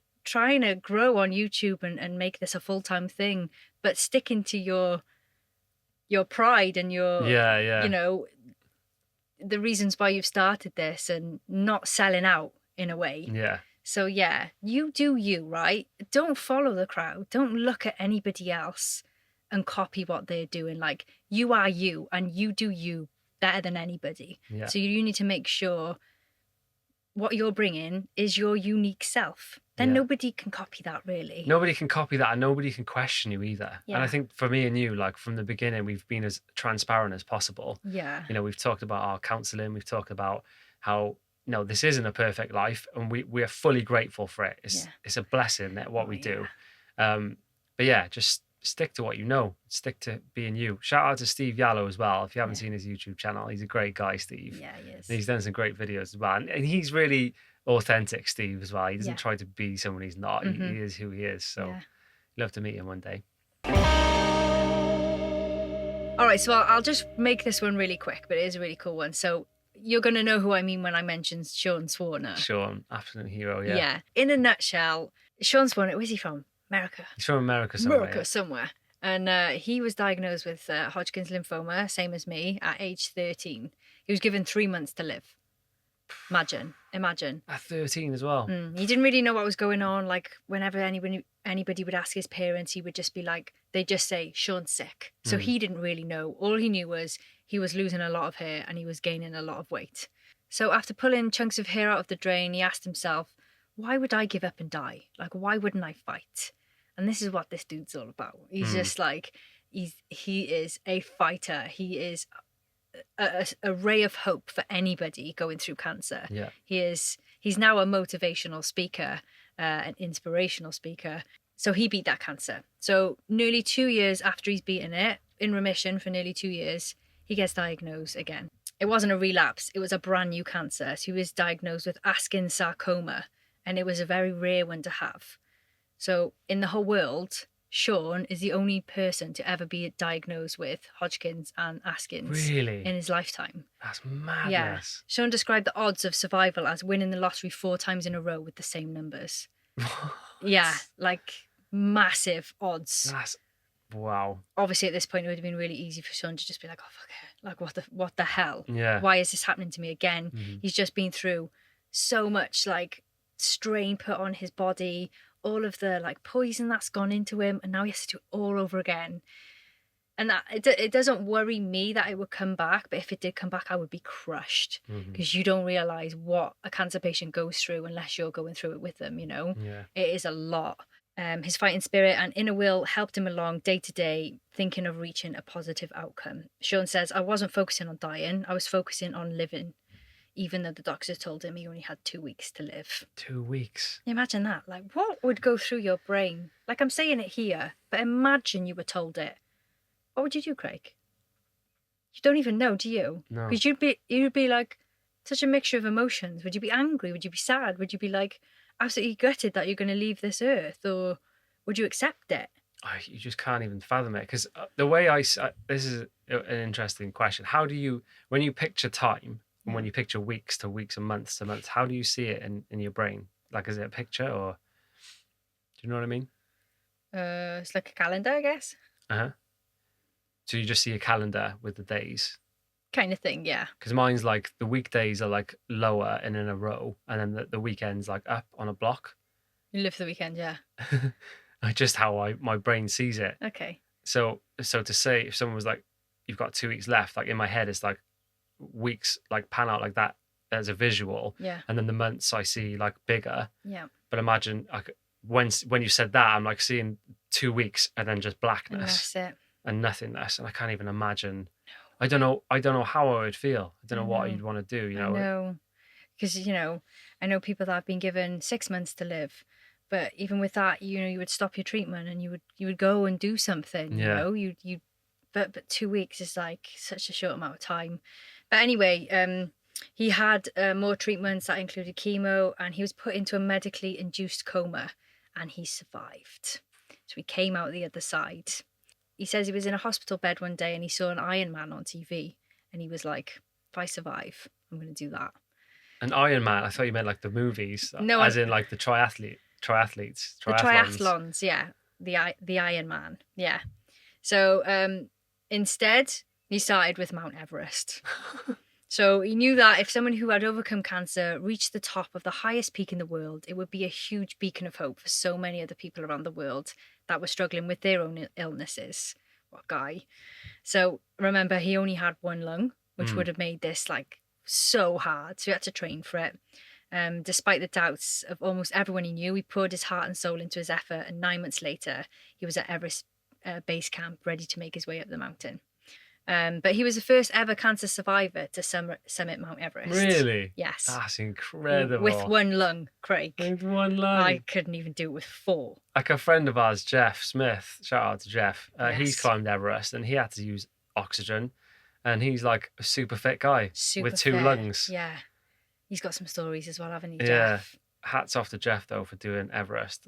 grow on YouTube and make this a full-time thing, but sticking to your pride and your, the reasons why you've started this and not selling out in a way. Yeah. So yeah, you do you, right? Don't follow the crowd. Don't look at anybody else and copy what they're doing. Like, you are you, and you do you better than anybody. Yeah. So you need to make sure what you're bringing is your unique self. Then nobody can copy that, really. Nobody can copy that, and nobody can question you either. Yeah. And I think for me and you, like from the beginning, we've been as transparent as possible. Yeah. We've talked about our counselling. We've talked about how, no, this isn't a perfect life, and we are fully grateful for it. It's a blessing that what we do. But yeah, just stick to what you know. Stick to being you. Shout out to Steve Yallow as well. If you haven't seen his YouTube channel, he's a great guy, Steve. Yeah, he is. And he's done some great videos as well. And he's really authentic, Steve, as well. He doesn't try to be someone he's not. He is who he is. So love to meet him one day. All right, so I'll just make this one really quick, but it is a really cool one. So you're going to know who I mean when I mention Sean Swarner. Sean, absolute hero, yeah. Yeah. In a nutshell, Sean Swarner, where's he from? America. He's from America somewhere. Somewhere. And he was diagnosed with Hodgkin's lymphoma, same as me, at age 13. He was given 3 months to live. Imagine. At 13 as well. He didn't really know what was going on. Like, whenever anybody would ask his parents, he would just be like, they'd just say, Sean's sick. So he didn't really know. All he knew was he was losing a lot of hair and he was gaining a lot of weight. So after pulling chunks of hair out of the drain, he asked himself, why would I give up and die? Like, why wouldn't I fight? And this is what this dude's all about. He's just like, he is a fighter. He is a ray of hope for anybody going through cancer. Yeah. He's now a motivational speaker, an inspirational speaker. So he beat that cancer. So nearly 2 years after he's beaten it, in remission for nearly 2 years, he gets diagnosed again. It wasn't a relapse. It was a brand new cancer. So he was diagnosed with Askin sarcoma, and it was a very rare one to have. So in the whole world, Sean is the only person to ever be diagnosed with Hodgkin's and Askin's Really? in his lifetime. That's madness. Yeah. Sean described the odds of survival as winning the lottery 4 times in a row with the same numbers. Yeah, like massive odds. Wow. Obviously, at this point, it would have been really easy for Sean to just be like, "Oh fuck it! Like what the hell? Yeah. Why is this happening to me again?" He's just been through so much like strain put on his body, all of the like poison that's gone into him, and now he has to do it all over again. And that it doesn't worry me that it would come back, but if it did come back, I would be crushed because you don't realize what a cancer patient goes through unless you're going through it with them. You know, It is a lot. His fighting spirit and inner will helped him along day to day, thinking of reaching a positive outcome. Sean says, "I wasn't focusing on dying; I was focusing on living." Even though the doctor told him he only had 2 weeks to live. 2 weeks. Imagine that. Like, what would go through your brain? Like, I'm saying it here, but imagine you were told it. What would you do, Craig? You don't even know, do you? No. Because you'd be like such a mixture of emotions. Would you be angry? Would you be sad? Would you be like absolutely gutted that you're going to leave this earth? Or would you accept it? You just can't even fathom it. Because the way this is an interesting question. How do you, when you picture time, and when you picture weeks to weeks and months to months, how do you see it in your brain? Like, is it a picture or... Do you know what I mean? It's like a calendar, I guess. Uh-huh. So you just see a calendar with the days? Kind of thing, yeah. Because mine's like, the weekdays are like lower and in a row, and then the weekend's like up on a block. You live for the weekend, yeah. Just how my brain sees it. Okay. So to say, if someone was like, you've got 2 weeks left, like in my head, it's like, weeks like pan out like that as a visual, and then the months I see like bigger. But imagine like when you said that, I'm like seeing 2 weeks and then just blackness, and that's it, and nothingness, and I can't even imagine. I don't know how I would feel. I don't know what you'd want to do, you know. I know, because I know people that have been given 6 months to live, but even with that, you would stop your treatment and you would go and do something. But 2 weeks is like such a short amount of time. But anyway, he had more treatments that included chemo, and he was put into a medically induced coma, and he survived. So he came out the other side. He says he was in a hospital bed one day and he saw an Iron Man on TV, and he was like, "If I survive, I'm going to do that." An Iron Man? I thought you meant like the movies. No, as in like the triathletes. The triathlons, yeah. The Iron Man, yeah. So instead, he started with Mount Everest. So he knew that if someone who had overcome cancer reached the top of the highest peak in the world, it would be a huge beacon of hope for so many other people around the world that were struggling with their own illnesses. What guy. So remember, he only had one lung, which would have made this like so hard. So he had to train for it. Despite the doubts of almost everyone he knew, he poured his heart and soul into his effort. And 9 months later, he was at Everest base camp, ready to make his way up the mountain. But he was the first ever cancer survivor to summit Mount Everest. Really? Yes. That's incredible. With one lung, Craig. With one lung. I couldn't even do it with 4. Like a friend of ours, Jeff Smith, shout out to Jeff, Yes. He's climbed Everest and he had to use oxygen, and he's like a super fit guy with 2 fit. lungs. Yeah. He's got some stories as well, haven't he, Yeah. Jeff? Hats off to Jeff though for doing Everest,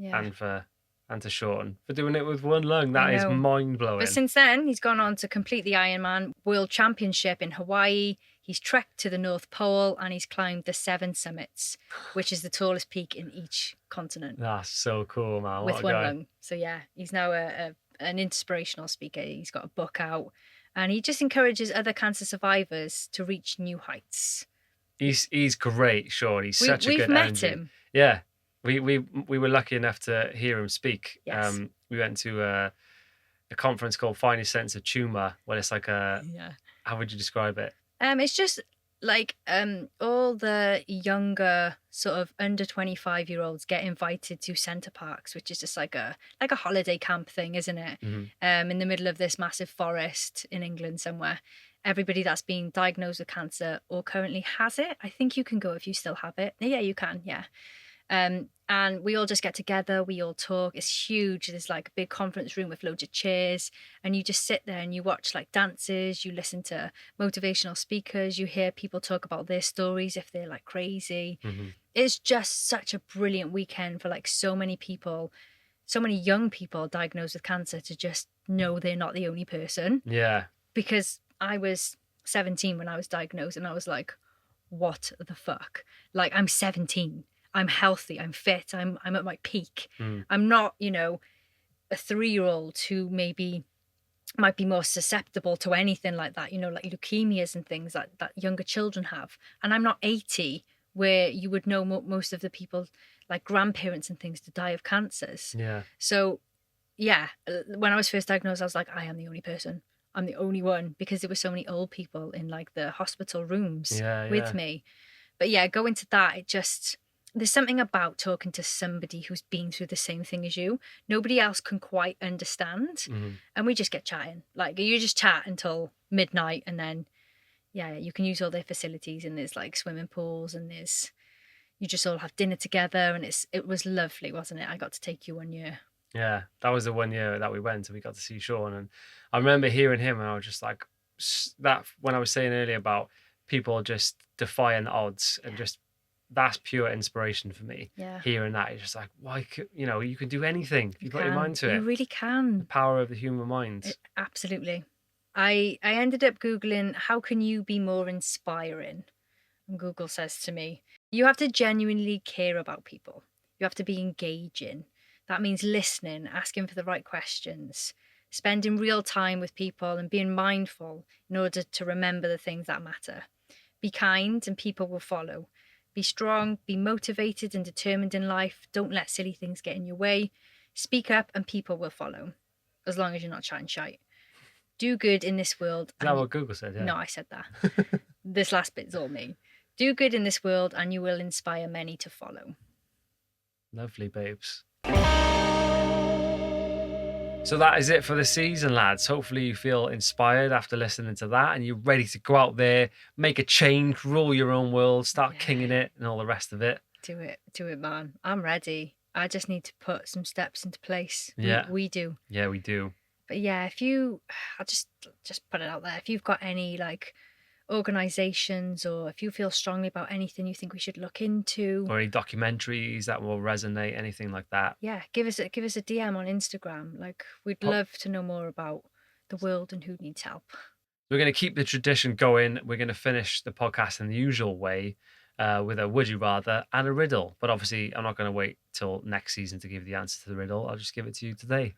and to Sean for doing it with one lung. That is mind-blowing. But since then, he's gone on to complete the Ironman World Championship in Hawaii. He's trekked to the North Pole, and he's climbed the 7 summits, which is the tallest peak in each continent. That's so cool, man. With one lung. So yeah, he's now an inspirational speaker. He's got a book out, and he just encourages other cancer survivors to reach new heights. He's great, Sean. He's such a good We've met energy. him. Yeah. We were lucky enough to hear him speak. Yes. We went to a conference called Finest Sense of Tumour, where it's like how would you describe it? It's just like all the younger sort of under 25-year-olds get invited to Centre Parks, which is just like a holiday camp thing, isn't it? In the middle of this massive forest in England somewhere. Everybody that's been diagnosed with cancer or currently has it, I think you can go if you still have it. Yeah, you can. Yeah. And we all just get together, we all talk. It's huge. There's like a big conference room with loads of chairs, and you just sit there and you watch like dances, you listen to motivational speakers, you hear people talk about their stories if they're like crazy. It's just such a brilliant weekend for like so many people, so many young people diagnosed with cancer, to just know they're not the only person. Yeah. Because I was 17 when I was diagnosed, and I was like, what the fuck? Like, I'm 17. I'm healthy, I'm fit, I'm at my peak. I'm not, you know, a 3-year-old who maybe might be more susceptible to anything like that, you know, like leukemias and things that younger children have. And I'm not 80, where you would know most of the people, like grandparents and things, to die of cancers. Yeah. So, yeah, when I was first diagnosed, I was like, I am the only person. I'm the only one, because there were so many old people in like the hospital rooms with me. But yeah, go into that, it just... There's something about talking to somebody who's been through the same thing as you. Nobody else can quite understand. And we just get chatting. Like, you just chat until midnight, and then, yeah, you can use all their facilities, and there's like swimming pools, and you just all have dinner together, and it was lovely, wasn't it? I got to take you 1 year. Yeah, that was the 1 year that we went, and we got to see Sean. And I remember hearing him, and I was just like, that when I was saying earlier about people just defying the odds, and just... That's pure inspiration for me. Yeah. Hearing that, it's just like, why could, you know, you can do anything if you put your mind to it. You really can. The power of the human mind. Absolutely. I ended up Googling, how can you be more inspiring? And Google says to me, you have to genuinely care about people. You have to be engaging. That means listening, asking for the right questions, spending real time with people, and being mindful in order to remember the things that matter. Be kind and people will follow. Be strong, be motivated and determined in life. Don't let silly things get in your way. Speak up and people will follow, as long as you're not chatting shite. Do good in this world. Is that what Google said? Yeah. No, I said that. This last bit's all me. Do good in this world and you will inspire many to follow. Lovely, babes. So that is it for the season, lads. Hopefully you feel inspired after listening to that, and you're ready to go out there, make a change, rule your own world, start kinging it, and all the rest of it. Do it, man. I'm ready. I just need to put some steps into place. Yeah. We do. Yeah, we do. But yeah, I'll just put it out there. If you've got any like organizations, or if you feel strongly about anything you think we should look into, or any documentaries that will resonate, anything like that, yeah, give us a DM on Instagram. Like, we'd love to know more about the world and who needs help. We're going to keep the tradition going. We're going to finish the podcast in the usual way, with a would you rather and a riddle. But obviously I'm not going to wait till next season to give the answer to the riddle. I'll just give it to you today.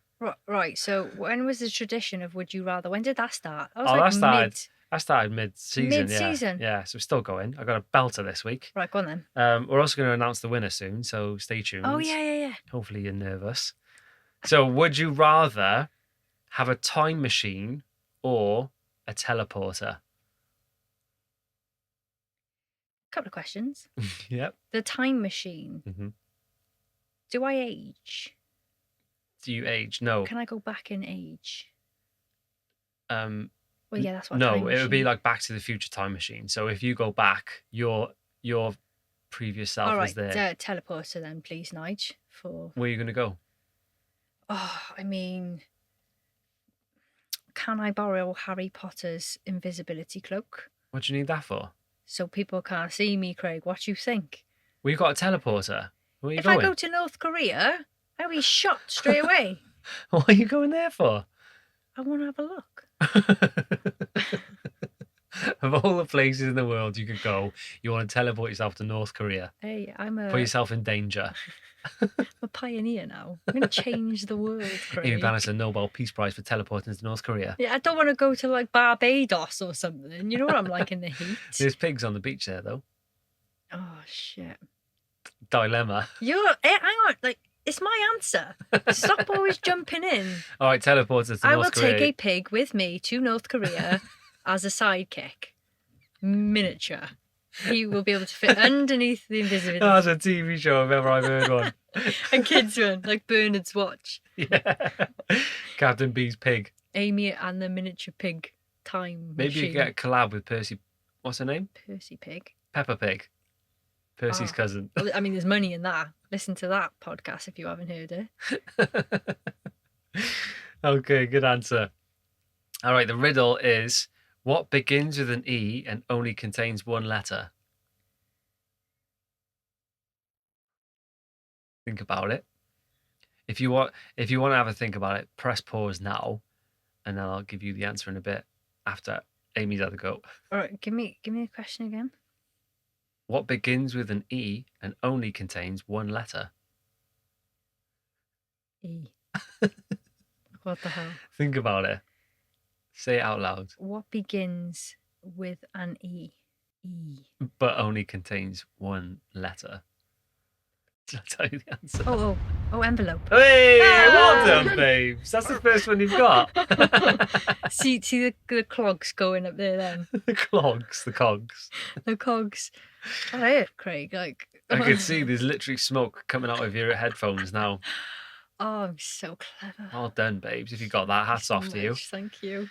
Right, so when was the tradition of would you rather? When did that start? That started mid-season. Mid-season? Yeah, so we're still going. I got a belter this week. Right, go on then. We're also going to announce the winner soon, so stay tuned. Oh, yeah. Hopefully you're nervous. So would you rather have a time machine or a teleporter? Couple of questions. Yep. The time machine. Mm-hmm. Do I age? Do you age? No. Can I go back in age? Well, yeah, that's what. No, it would be like Back to the Future time machine. So if you go back, your previous self is there. Teleporter then, please, Nige. For where are you going to go? Oh, I mean, can I borrow Harry Potter's invisibility cloak? What do you need that for? So people can't see me, Craig. What do you think? Well, you got a teleporter. Where are you if going? I go to North Korea, I'll be shot straight away. What are you going there for? I want to have a look. Of all the places in the world you could go, you want to teleport yourself to North Korea. Hey, put yourself in danger. I'm a pioneer now. I'm going to change the world, Craig. Amy Bannister Nobel Peace Prize for teleporting to North Korea. Yeah, I don't want to go to like Barbados or something. You know what I'm like in the heat. There's pigs on the beach there, though. Oh, shit. Dilemma. Hang on, like, it's my answer. Stop always jumping in. All right, teleporters to North Korea. I will take a pig with me to North Korea as a sidekick. miniature. He will be able to fit underneath the invisibility. That's a TV show if ever I've heard one. A kid's one, like Bernard's watch. Yeah. Captain B's pig. Amy and the miniature pig time Maybe machine. you get a collab with Percy. What's her name? Percy Pig. Peppa Pig. Percy's Ah. cousin. Well, I mean, there's money in that. Listen to that podcast if you haven't heard it. Okay, good answer. All right, the riddle is, what begins with an E and only contains one letter? Think about it. If you want to have a think about it, press pause now, and then I'll give you the answer in a bit after Amy's had a go. All right, give me a question again. What begins with an E and only contains one letter? E. What the hell? Think about it. Say it out loud. What begins with an E? E. But only contains one letter. Did I tell you the answer? Oh, envelope. Hey, well Ah! done, babes. That's the first one you've got. see the clogs going up there then. The cogs. The cogs. That hurt, Craig. Like I could see there's literally smoke coming out of your headphones now. Oh, I'm so clever. Well done, babes. If you got that, hats off to you. Thank you.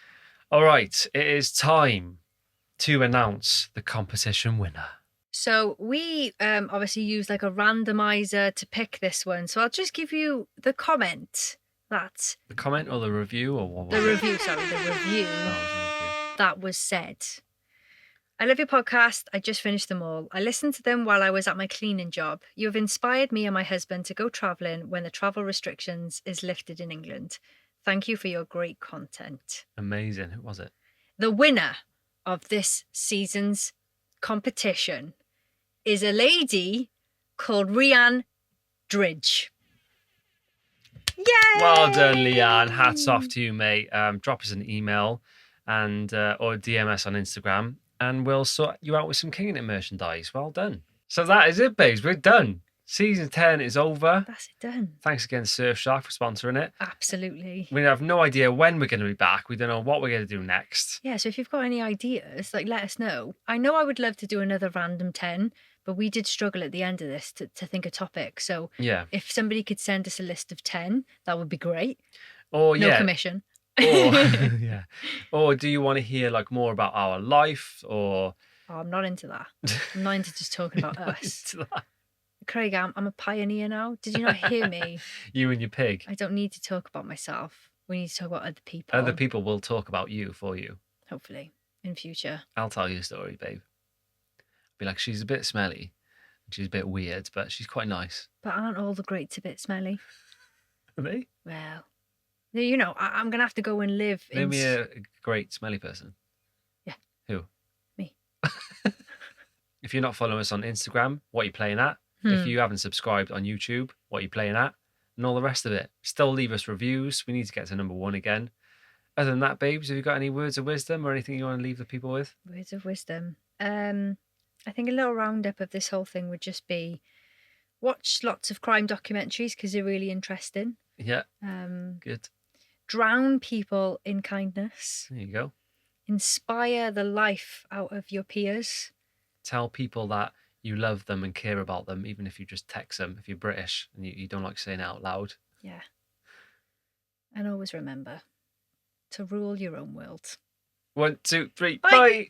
All right, it is time to announce the competition winner. So we obviously used like a randomizer to pick this one. So I'll just give you the comment that The comment or the review or what? the review that was said. I love your podcast. I just finished them all. I listened to them while I was at my cleaning job. You have inspired me and my husband to go travelling when the travel restrictions is lifted in England. Thank you for your great content. Amazing. Who was it? The winner of this season's competition is a lady called Rianne Dridge. Yay! Well done, Leanne. Hats off to you, mate. Drop us an email and or DM us on Instagram, and we'll sort you out with some King in It merchandise. Well done. So that is it, babes. We're done. Season 10 is over. That's it done. Thanks again, Surfshark, for sponsoring it. Absolutely. We have no idea when we're going to be back. We don't know what we're going to do next. Yeah, so if you've got any ideas, like let us know. I know I would love to do another random 10, but we did struggle at the end of this to think of topics. So Yeah. if somebody could send us a list of 10, that would be great. Or No yeah. commission. Or yeah. Or do you want to hear like more about our life or Oh, I'm not into that. I'm not into just talking about us. into that? Craig, I'm a pioneer now. Did you not hear me? You and your pig. I don't need to talk about myself. We need to talk about other people. Other people will talk about you for you. Hopefully, in future. I'll tell you a story, babe. Be like, she's a bit smelly. She's a bit weird, but she's quite nice. But aren't all the greats a bit smelly? Are they? Well, you know, I'm going to have to go and live Name in... me a great smelly person. Yeah. Who? Me. If you're not following us on Instagram, what are you playing at? If you haven't subscribed on YouTube, what are you playing at? And all the rest of it. Still leave us reviews. We need to get to number 1 again. Other than that, babes, have you got any words of wisdom or anything you want to leave the people with? Words of wisdom. I think a little roundup of this whole thing would just be watch lots of crime documentaries because they're really interesting. Yeah. Good. Drown people in kindness. There you go. Inspire the life out of your peers. Tell people that you love them and care about them, even if you just text them, if you're British and you don't like saying it out loud. Yeah. And always remember to rule your own world. 1, 2, 3, Bye. bye.